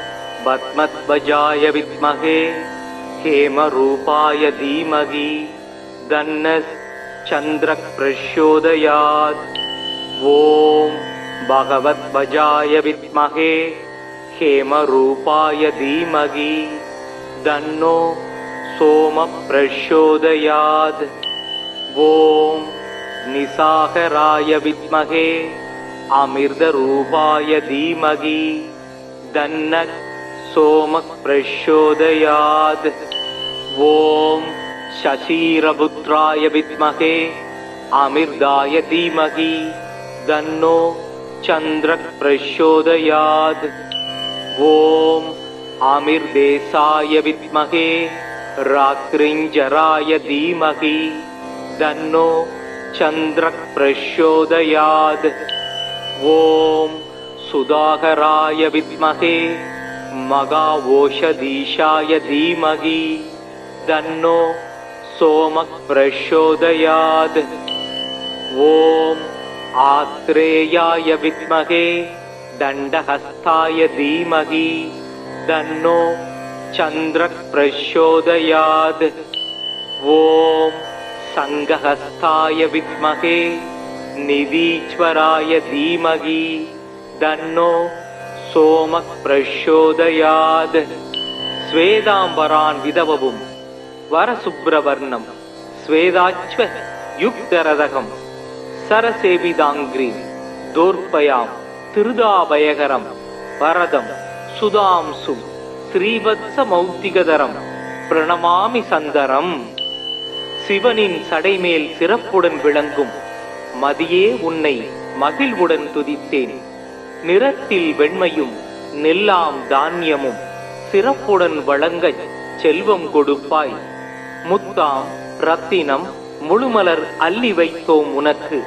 பத்மத்வஜாய வித்மகே ஹேமரூபாய தீமகி தன்னஸ் சந்திரக் பிரச்சோதயாத். ஓம் பகவத்வஜாய வித்மகே ஹேமரூபாய தீமகி தன்னோ சோம பிரச்சோதயாத். ஓம் நிசாகராய வித்மகே அமிர்தரூபாய தீமகி தன்னக் சோம பிரச்சோதயாத். ஓம் சசீரபுத்ராய வித்மகே அமிர்தாய தீமகி தன்னோ சந்திரக் பிரச்சோதயாத். ஓம் அமிர்தேசாய வித்மகே ராத்ரிஞ்சராய தீமகி தன்னோ சந்திரக் பிரச்சோதயாத். ஓம் சுதாகராய வித்மகே மகாவோஷதீஷாய தீமகி தன்னோ சோமக் பிரச்சோதயாத். ஓம் ஆத்ரேயாய வித்மகே தண்டஹஸ்தாய தீமகி தன்னோ சந்திரக் பிரச்சோதயாத். ஓம் சங்கஹஸ்தாய வித்மகே நிதீஸ்வராய தீமகி தன்னோ சோமக் பிரச்சோதயாத். ஸ்வேதாம்பரான் விதவவும் வரசுப்ரவர்ணம் ஸ்வேதாச்வ யுக்தரதகம் சரசேவிதாங்கிரீம் தோர்பயாம் திருதாபயகரம் வரதம் சுதாம்சும் ஸ்ரீவத்ச மௌத்திகதரம் பிரணமாமி சந்தரம். சிவனின் சடைமேல் சிறப்புடன் விளங்கும் மதியே உன்னை மகிழ்வுடன் துதித்தேன். நிறத்தில் வெண்மையும் நெல்லாம் தானியமும் சிறப்புடன் வழங்கச் செல்வம் கொடுப்பாய். முத்தாம் ரத்தினம் முழுமலர் அள்ளி வைத்தோம் உனக்கு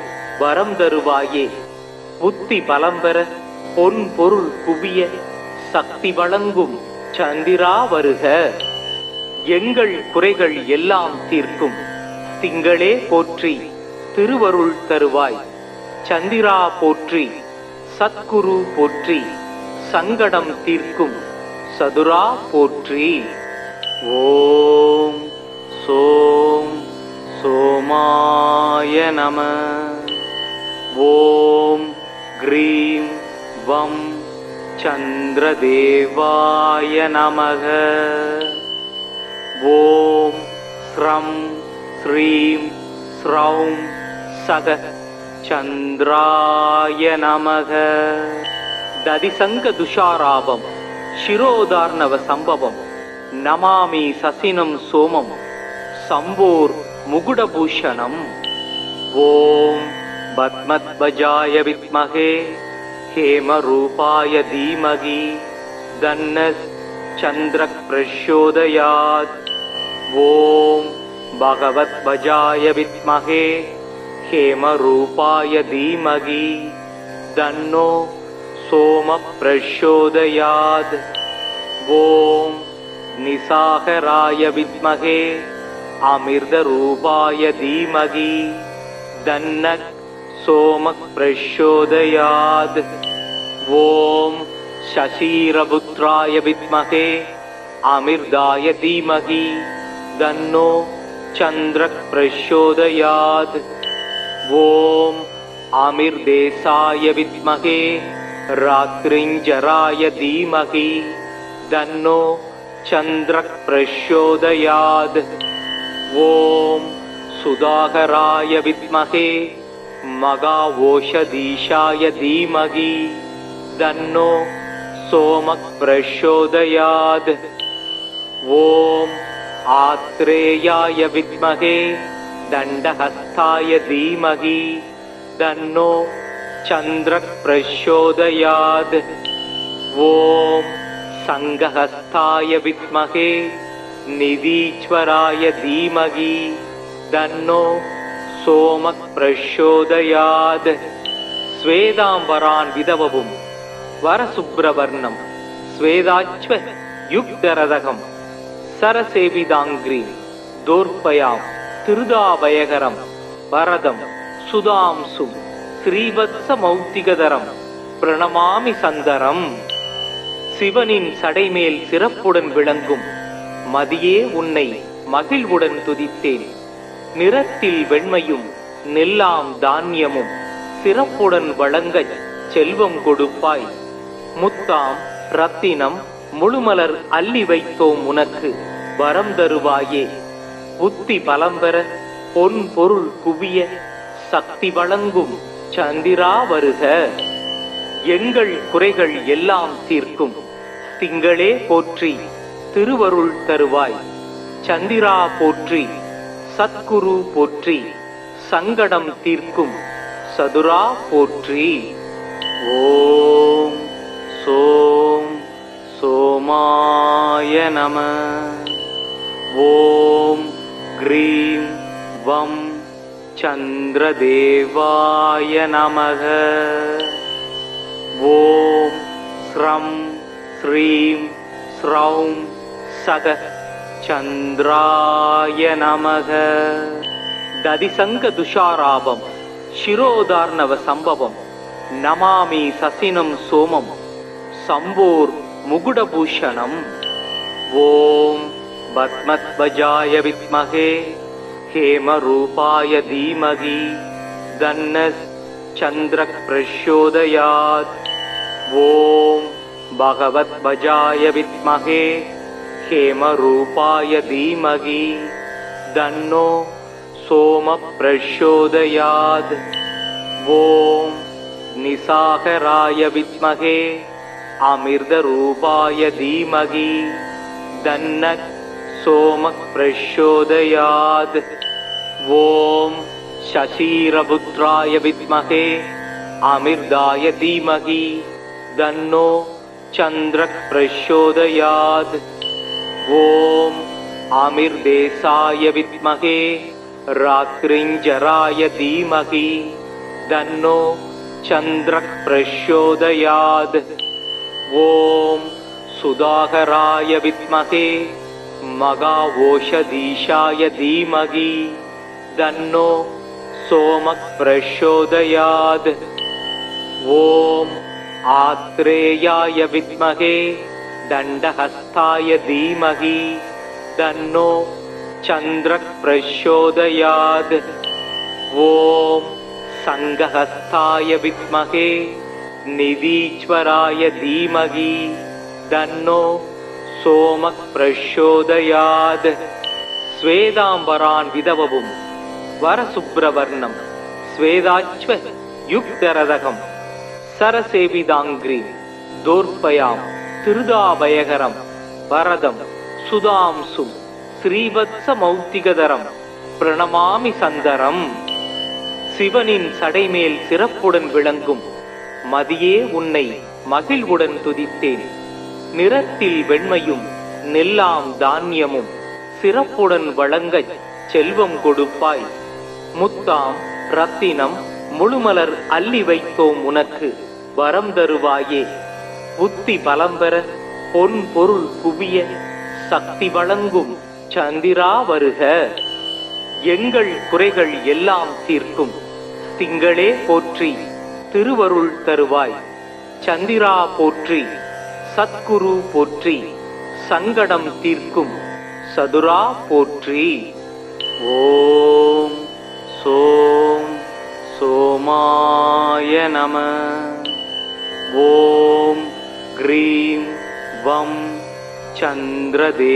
வரம் தருவாயே. புத்தி பலம்பெற பொன் பொருள் குவிய சக்தி வழங்கும் சந்திரா வருக. எங்கள் குறைகள் எல்லாம் தீர்க்கும் திங்களே போற்றி திருவருள் தருவாய். சந்திரா போற்றி சத்குரு போற்றி சங்கடம் தீர்க்கும் சதுரா போற்றி. ஓம் சோம் சோமாய நம. ஓம் க்ரீம் வம் சந்திரதேவாய நமக. ஓம் ஸ்ரம் ஸ்ரீம் ஸ்ரௌம் சக சந்திராய நமக. ததிசங்க துஷாராபம் சிரோதார்ணவ சம்பவம் நமாமி சசினம் சோமம் சம்போர் முகுடபூஷணம். ஓம் பத்மத்வஜாய வித்மகே ஹேமரூபாய தீமகி தன்னஸ் சந்திரக் பிரச்சோதயாத். ஓம் பகவத்வஜாய வித்மகே ஹேமரூபாய தீமகி தன்னோ சோம பிரச்சோதயாத். ஓம் நிசாகராய வித்மகே அமிர்தரூபாய தீமகி தன்னக் சோம பிரச்சோதயாத். ஓம் சசீரபுத்ராய வித்மகே अमिर्दाय धीमहि तन्नो चन्द्रः प्रचोदयात्। ॐ आमिर्देशाय विद्महे रात्रिञ्जराय धीमहि तन्नो चन्द्रः प्रचोदयात्। ॐ सुधाकराय विद्महे मघाओषधीशाय धीमहि तन्नो सोमः प्रचोदयात्। ॐ आत्रेयाय विद्महे दण्डहस्ताय धीमहि तन्नो चन्द्रः प्रचोदयात्। ॐ संघहस्ताय विद्महे निधीश्वराय धीमहि तन्नो सोमः प्रचोदयात्। स्वेदाम्बरान् विदववुं वरसुब्रवर्णं स्वेदाच्व युक्तरदकं सरसेविदाङ्ग्रीं दोर्पयां திருதாபயகரம் வரதம் சுதாம்சும் ஸ்ரீவத்சமௌக்திகதரம் பிரணமாமி சந்தரம். சிவனின் சடைமேல் சிறப்புடன் விளங்கும் மதியே உன்னை மகிழ்வுடன் துதித்தேன். நிறத்தில் வெண்மையும் நெல்லாம் தானியமும் சிறப்புடன் வழங்கச் செல்வம் கொடுப்பாய். முத்தாம் ரத்தினம் முழுமலர் அள்ளி வைத்தோம் உனக்கு வரம் தருவாயே. புத்தி பலம்பெற பொன் பொருள் குவிய சக்தி வழங்கும் சந்திரா வருக. எங்கள் குறைகள் எல்லாம் தீர்க்கும் திங்களே போற்றி திருவருள் தருவாய். சந்திரா போற்றி சத்குரு போற்றி சங்கடம் தீர்க்கும் சதுரா போற்றி. ஓம் சோம் சோமாய நம. ஓம் க்ரீம் வம் சந்திரதேவாய நமக. ஓம் ஸ்ரம் ஸ்ரீம் ஸ்ரௌம் சக சந்திராய நமக. ததிசங்க துஷாராபம் சிரோதார்ணவ சம்பவம் நமாமி சசினம் சோமம் சம்போர் முகுடபூஷணம். ஓம் பத்மத்வஜாய வித்மஹே हेमरूपाय धीमहि तन्नः चन्द्रः प्रचोदयात्. ॐ भगवद्वजाय विद्महे हेमरूपाय धीमहि तन्नो सोमः प्रचोदयात्. ॐ निशाकराय विद्महे अमृतरूपाय धीमहि तन्नः सोमः प्रचोदयात्. ॐ शशीरपुत्राय विद्महे अमृताय धीमहि तन्नो चन्द्रः प्रचोदयात्. ॐ आमिर्देशाय विद्महे रात्रिञ्जराय धीमहि तन्नो चन्द्रः प्रचोदयात्. ॐ सुधाकराय विद्महे मघाओषधीशाय धीमहि तन्नो सोमः प्रचोदयात्. ॐ आत्रेयाय विद्महे दण्डहस्ताय धीमहि तन्नो चन्द्रः प्रचोदयात्. ॐ संघहस्ताय विद्महे निधीश्वराय धीमहि तन्नो सोमः प्रचोदयात्. स्वेदाम्बरान् विदववुं वरसुब्रवर्णं स्वेदाच्व युक्तरदकं सरसेविदाङ्ग्रीं दोर्पयां திருதாபயகரம் வரதம் சுதாம்சும் ஸ்ரீவத்சமௌக்திகதரம் பிரணமாமி சந்தரம். சிவனின் சடைமேல் சிறப்புடன் விளங்கும் மதியே உன்னை மகிழ்வுடன் துதித்தேன். நிறத்தில் வெண்மையும் நெல்லாம் தானியமும் சிறப்புடன் வழங்கச் செல்வம் கொடுப்பாய். முத்தாம் ரத்தினம் முழுமலர் அள்ளி வைத்தோம் உனக்கு வரம் தருவாயே. புத்தி பலம்பெற பொன் பொருள் குவிய சக்தி வழங்கும் சந்திரா வருக. எங்கள் குறைகள் எல்லாம் தீர்க்கும் திங்களே போற்றி திருவருள் தருவாய். சந்திரா போற்றி சத்குரு போற்றி சங்கடம் தீர்க்கும் சதுரா போற்றி. ஓம் சோம் சோமாய நம. ஓம் க்ரீம் வம் சந்திரதேவாய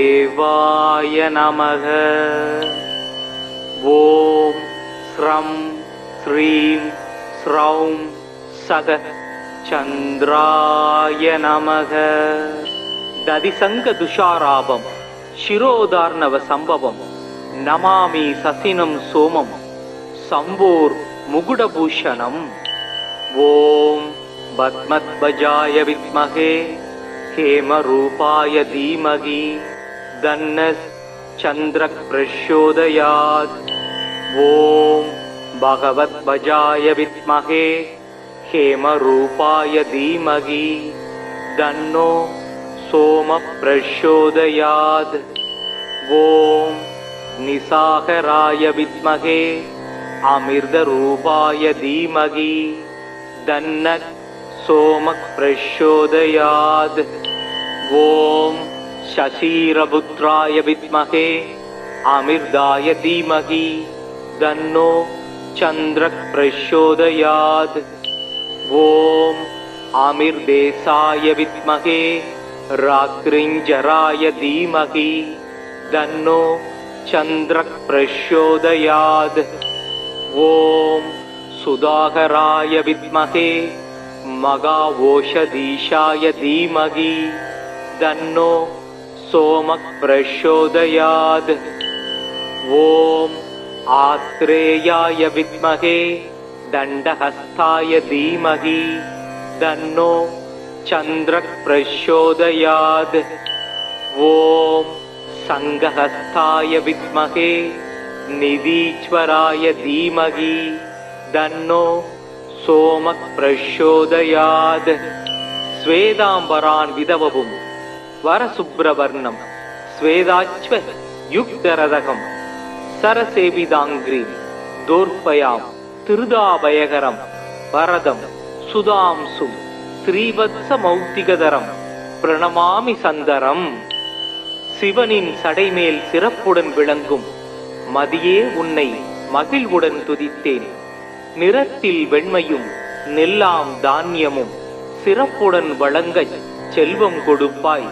நமக. ஓம் ஸ்ரம் ஸ்ரீம் ஸ்ரௌம் சக சந்திராய நமக. ததிசங்க துஷாராபம் சிரோதார்ணவ சம்பவம் நமாமி சசினம் சோமம் சம்போர் முகுடபூஷணம். ஓம் பத்மத்வஜாய வித்மகே ஹேமரூபாய தீமகி தன்னஸ் சந்திரக் பிரச்சோதயாத். ஓம் பகவத்வஜாய வித்மகே ஹேமரூபாய தீமகி தன்னோ சோம பிரச்சோதயாத். ஓம் நிசாகராய வித்மகே அமிர்தரூபாய தீமகி தன்னக் சோம பிரச்சோதயாத். ஓம் சசீரபுத்ராய வித்மகே அமிர்தாய தீமகி தன்னோ சந்திரக் பிரச்சோதயாத். ஓம் அமிர்தேசாய வித்மகே ராத்ரிஞ்சராய தீமகி தன்னோ சந்திரக் பிரச்சோதயாத். ஓம் சுதாகராய வித்மகே மகாவோஷதீஷாய தீமகி தன்னோ சோமக் பிரச்சோதயாத். ஓம் ஆத்ரேயாய வித்மகே தண்டஹஸ்தாய தீமகி தன்னோ சந்திரக் பிரச்சோதயாத். ஓம் சங்கஹஸ்தாய வித்மகே நிதீஸ்வராய தீமகி தன்னோ சோமக் பிரச்சோதயாத். ஸ்வேதாம்பரான் விதவவும் வரசுப்ரவர்ணம் ஸ்வேதாச்வ யுக்தரதகம் சரசேவிதாங்கிரீம் தோர்பயாம் திருதாபயகரம் வரதம் சுதாம்சும் ஸ்ரீவத்ச மௌத்திகதரம் பிரணமாமி சந்தரம். சிவனின் சடைமேல் சிறப்புடன் விளங்கும் மதியே உன்னை மகிழ்வுடன் துதித்தேன். நிறத்தில் வெண்மையும் நெல்லாம் தானியமும் சிறப்புடன் வழங்கச் செல்வம் கொடுப்பாய்.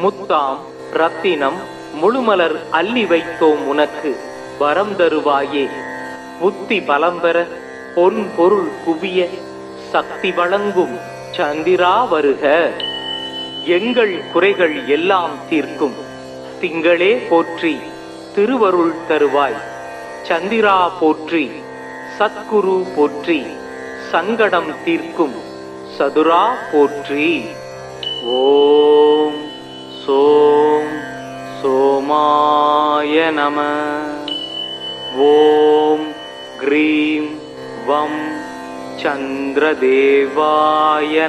முத்தாம் ரத்தினம் முழுமலர் அள்ளி வைத்தோம் உனக்கு வரம் தருவாயே. புத்தி பலம் பெற பொன் பொருள் குவிய சக்தி வழங்கும் சந்திரா வருக. எங்கள் குறைகள் எல்லாம் தீர்க்கும் திங்களே போற்றி திருவருள் தருவாய். சந்திரா போற்றி சத்குரு போற்றி சங்கடம் தீர்க்கும் சதுரா போற்றி. ஓம் சோம் சோமாய நம. ஓம் க்ரீம் வம் சந்திரதேவாய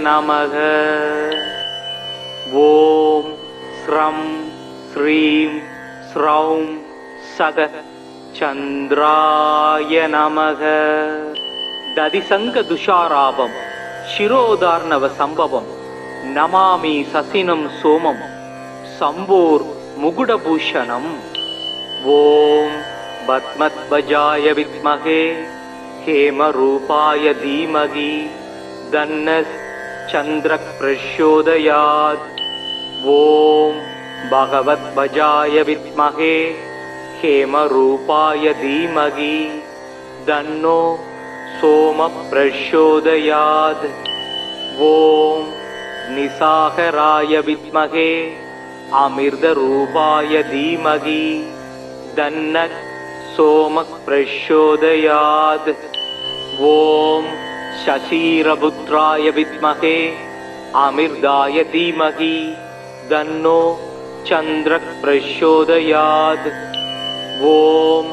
நமக. ஓம் ஸ்ரம் ஸ்ரீம் ஸ்ரௌம் சக சந்திராய நமக. ததிசங்க துஷாராபம் சிரோதார்ணவ சம்பவம் நமாமி சசினம் சோமம் சம்போர் முகுடபூஷணம். ஓம் பத்மத்வஜாய வித்மகே ஹேமரூபாய தீமகி தன்னஸ் சந்திரக் பிரச்சோதயாத். ஓம் பகவத்வஜாய வித்மகே ஹேமரூபாய தீமகி தன்னோ சோம பிரச்சோதயாத். ஓம் நிசாகராய வித்மகே அமிர்தரூபாய தீமகி தன்னக் சோம பிரச்சோதயாத். ஓம் சசீரபுத்ராய வித்மகே அமிர்தாய தீமகி தன்னோ சந்திரக் பிரச்சோதயாத். ஓம்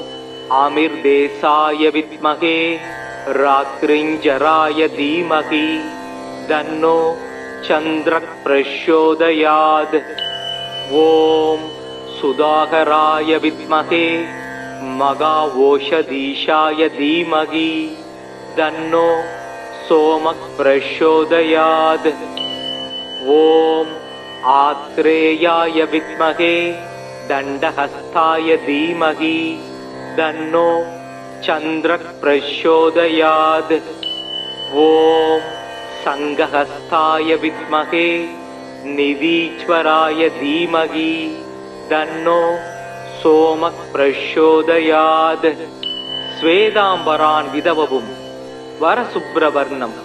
அமிர்தேசாய வித்மகே ராத்ரிஞ்சராய தீமகி தன்னோ சந்திரக் பிரச்சோதயாத். ஓம் சுதாகராய வித்மகே மகாவோஷதீஷாய தீமகி தன்னோ சோமக் பிரச்சோதயாத். ஓம் ஆத்ரேயாய வித்மகே தண்டஹஸ்தாய தீமகி தன்னோ சந்திரः பிரச்சோதயாத். ஓம் சங்கஹஸ்தாய வித்மகே நிதீஸ்வராய தீமகி தன்னோ சோமः பிரச்சோதயாத். ஸ்வேதாம்பரான் விதவவும் வரசுப்ரவர்ணம்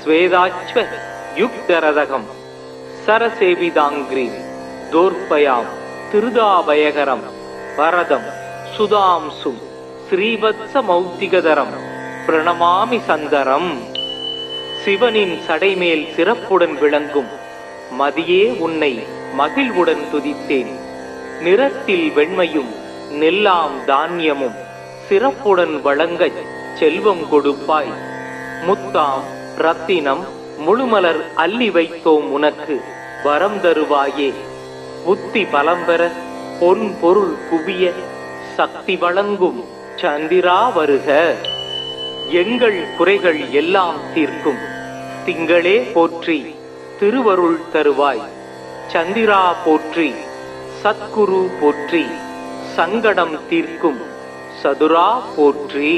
ஸ்வேதாச்வ யுக்தரதகம் சரசேவிதாங்கிரீம் தோர்பயாம் திருதாபயகரம் வரதம் சுதாம்சும் ஸ்ரீவத்ச மௌத்திகதரம் பிரணமாமி சந்தரம். சிவனின் சடைமேல் சிறப்புடன் விளங்கும் மதியே உன்னை மகிழ்வுடன் துதித்தேன். நிறத்தில் வெண்மையும் நெல்லாம் தானியமும் சிறப்புடன் வழங்கச் செல்வம் கொடுப்பாய். முத்தாம் ரத்தினம் முழுமலர் அள்ளி வைத்தோம் உனக்கு வரம் தருவாயே. புத்தி பலம் பெற பொன் பொருள் குவிய சக்தி வழங்கும் சந்திரா வருக. எங்கள் குறைகள் எல்லாம் தீர்க்கும் திங்களே போற்றி திருவருள் தருவாய். சந்திரா போற்றி சத்குரு போற்றி சங்கடம் தீர்க்கும் சதுரா போற்றி.